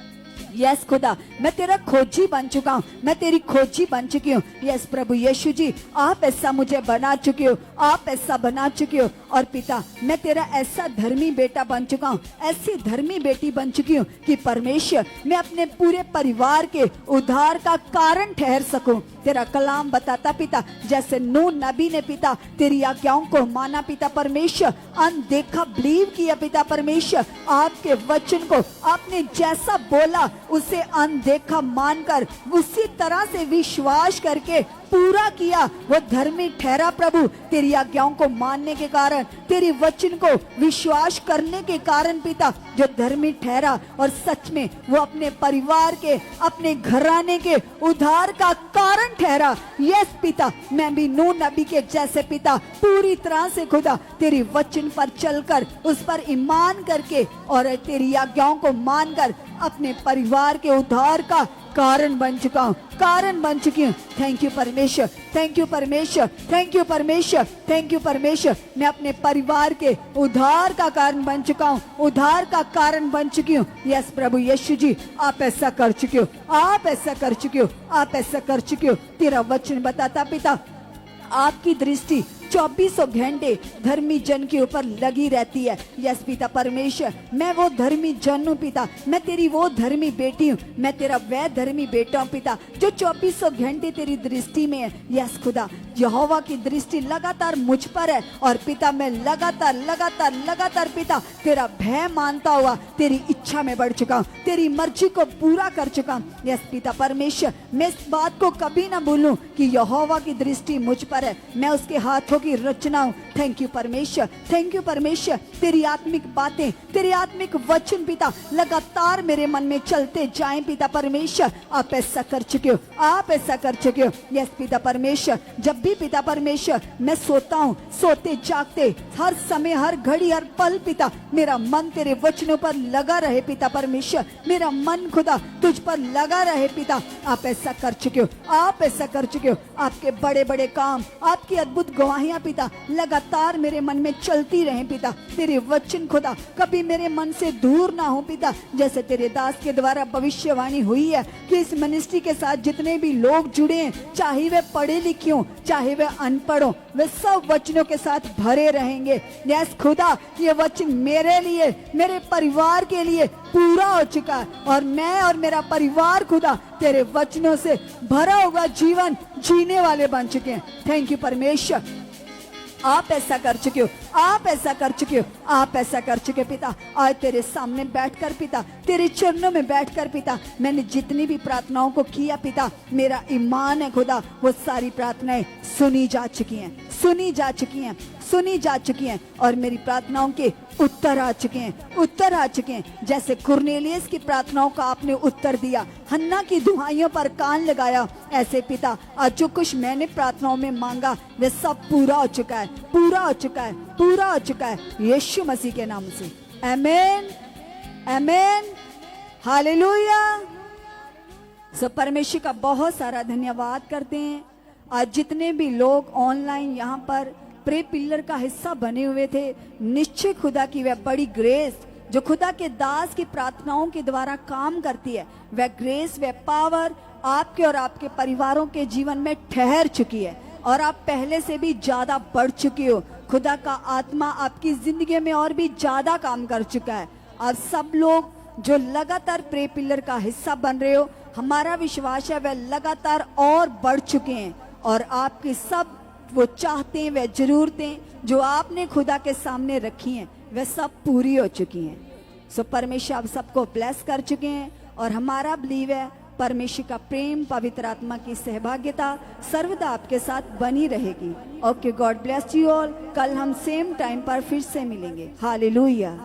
यस खुदा, मैं तेरा खोजी बन चुका हूँ, मैं तेरी खोजी बन चुकी हूँ। यस प्रभु यीशु जी, आप ऐसा मुझे बना चुके हो, आप ऐसा बना चुके हो। और पिता, मैं तेरा ऐसा धर्मी बेटा बन चुका हूँ, ऐसी धर्मी बेटी बन चुकी हूँ कि परमेश्वर मैं अपने पूरे परिवार के उद्धार का कारण ठहर सकूं। तेरा कलाम बताता पिता, जैसे नूह नबी ने पिता तेरी आज्ञाओं को माना पिता परमेश्वर, अनदेखा बिलीव किया पिता परमेश्वर, आपके वचन को आपने जैसा बोला उसे अनदेखा मानकर उसी तरह से विश्वास करके पूरा किया, वो धर्मी ठहरा। प्रभु तेरी आज्ञाओं को मानने के कारण, तेरी वचन को विश्वास करने के कारण पिता जो धर्मी ठहरा, और सच में वो अपने परिवार के, अपने घराने के उद्धार का कारण ठहरा। यस पिता, मैं भी नूह नबी के जैसे पिता पूरी तरह से खुदा तेरी वचन पर चलकर, उस पर ईमान करके और तेरी आज्ञाओं को मानकर अपने परिवार के उद्धार का कारण बन चुका हूँ, कारण बन चुकी हूँ। थैंक यू परमेश्वर, थैंक यू परमेश्वर, थैंक यू परमेश्वर, थैंक यू परमेश्वर। मैं अपने परिवार के उद्धार का कारण बन चुका हूँ, उद्धार का कारण बन चुकी हूँ। यस प्रभु यीशु जी, आप ऐसा कर चुके हो, आप ऐसा कर चुके हो, आप ऐसा कर चुके हो। तेरा वचन बताता पिता आपकी दृष्टि 24 घंटे धर्मी जन के ऊपर लगी रहती है। यस पिता परमेश्वर, मैं वो धर्मी जन हूँ पिता, मैं तेरी वो धर्मी बेटी हूँ, मैं तेरा वह धर्मी बेटा हूँ पिता जो 24 घंटे तेरी दृष्टि में है। यस खुदा, यहोवा की दृष्टि लगातार मुझ पर है और पिता मैं लगातार लगातार लगातार पिता तेरा भय मानता हुआ तेरी इच्छा में बढ़ चुका हूँ, तेरी मर्जी को पूरा कर चुका हूँ। यस पिता परमेश्वर, मैं इस बात को कभी ना भूलूं कि यहोवा की दृष्टि मुझ पर है, मैं उसके हाथों की रचना हूँ। थैंक यू परमेश्वर, थैंक यू परमेश्वर। तेरी आत्मिक बातें, तेरे आत्मिक वचन पिता लगातार मेरे मन में चलते जाएं पिता परमेश्वर। आप ऐसा कर चुके हो, आप ऐसा कर चुके हो। यस पिता परमेश्वर, जब भी पिता परमेश्वर मैं सोता हूँ, सोते जागते हर समय, हर घड़ी, हर पल पिता मेरा मन तेरे वचनों पर लगा रहे पिता परमेश्वर, मेरा मन खुदा तुझ पर लगा रहे पिता। आप ऐसा कर चुके हो, आप ऐसा कर चुके हो। आपके बड़े बड़े काम, आपकी अद्भुत गवाहियां पिता लगातार मेरे मन में चलती रहे पिता। तेरे वचन खुदा कभी मेरे मन से दूर ना हो पिता। जैसे तेरे दास के द्वारा भविष्यवाणी हुई है कि इस मिनिस्ट्री के साथ जितने भी लोग जुड़े हैं, चाहे वे पढ़े लिखे हो, चाहे वे अनपढ़ हो, वे सब वचनों के साथ भरे रहेंगे। यस खुदा, ये वचन मेरे लिए, मेरे परिवार के लिए पूरा हो चुका है और मैं और मेरा परिवार खुदा तेरे वचनों से भरा हुआ जीवन जीने वाले बन चुके हैं। थैंक यू परमेश्वर, आप ऐसा कर चुके हो, आप ऐसा कर चुके हो, आप ऐसा कर चुके पिता। आज तेरे सामने बैठकर पिता, तेरे चरणों में बैठकर पिता, मैंने जितनी भी प्रार्थनाओं को किया पिता, मेरा ईमान है खुदा वो सारी प्रार्थनाएं सुनी जा चुकी हैं, सुनी जा चुकी हैं, सुनी जा चुकी हैं और मेरी प्रार्थनाओं के उत्तर आ चुके हैं, उत्तर आ चुके हैं। जैसे कुरनेलियस की प्रार्थनाओं का आपने उत्तर दिया, हन्ना की दुहाइयों पर कान लगाया, ऐसे पिता आज जो कुछ मैंने प्रार्थनाओं में मांगा वह सब पूरा हो चुका है, पूरा हो चुका है, पूरा हो चुका है यीशु मसीह के नाम से। आमीन, आमीन, हालेलुया। सो परमेश्वर का बहुत सारा धन्यवाद करते हैं। आज जितने भी लोग ऑनलाइन यहाँ पर प्रे पिलर का हिस्सा बने हुए थे, निश्चय खुदा की वह बड़ी ग्रेस जो खुदा के दास की प्रार्थनाओं के द्वारा काम करती है, वह ग्रेस, वह पावर आपके और आपके परिवारों के जीवन में ठहर चुकी है और आप पहले से भी ज्यादा बढ़ चुकी हो। खुदा का आत्मा आपकी जिंदगी में और भी ज्यादा काम कर चुका है। आप सब लोग जो लगातार प्रे पिलर का हिस्सा बन रहे हो, हमारा विश्वास है वह लगातार और बढ़ चुके हैं और आपकी सब वो चाहते हैं, वह जरूरतें जो आपने खुदा के सामने रखी हैं वह सब पूरी हो चुकी हैं। सो परमेश्वर आप सबको ब्लेस कर चुके हैं और हमारा बिलीव है परमेश्वर का प्रेम, पवित्र आत्मा की सहभागिता सर्वदा आपके साथ बनी रहेगी। Okay, God bless you all. कल हम सेम टाइम पर फिर से मिलेंगे। हालेलुया।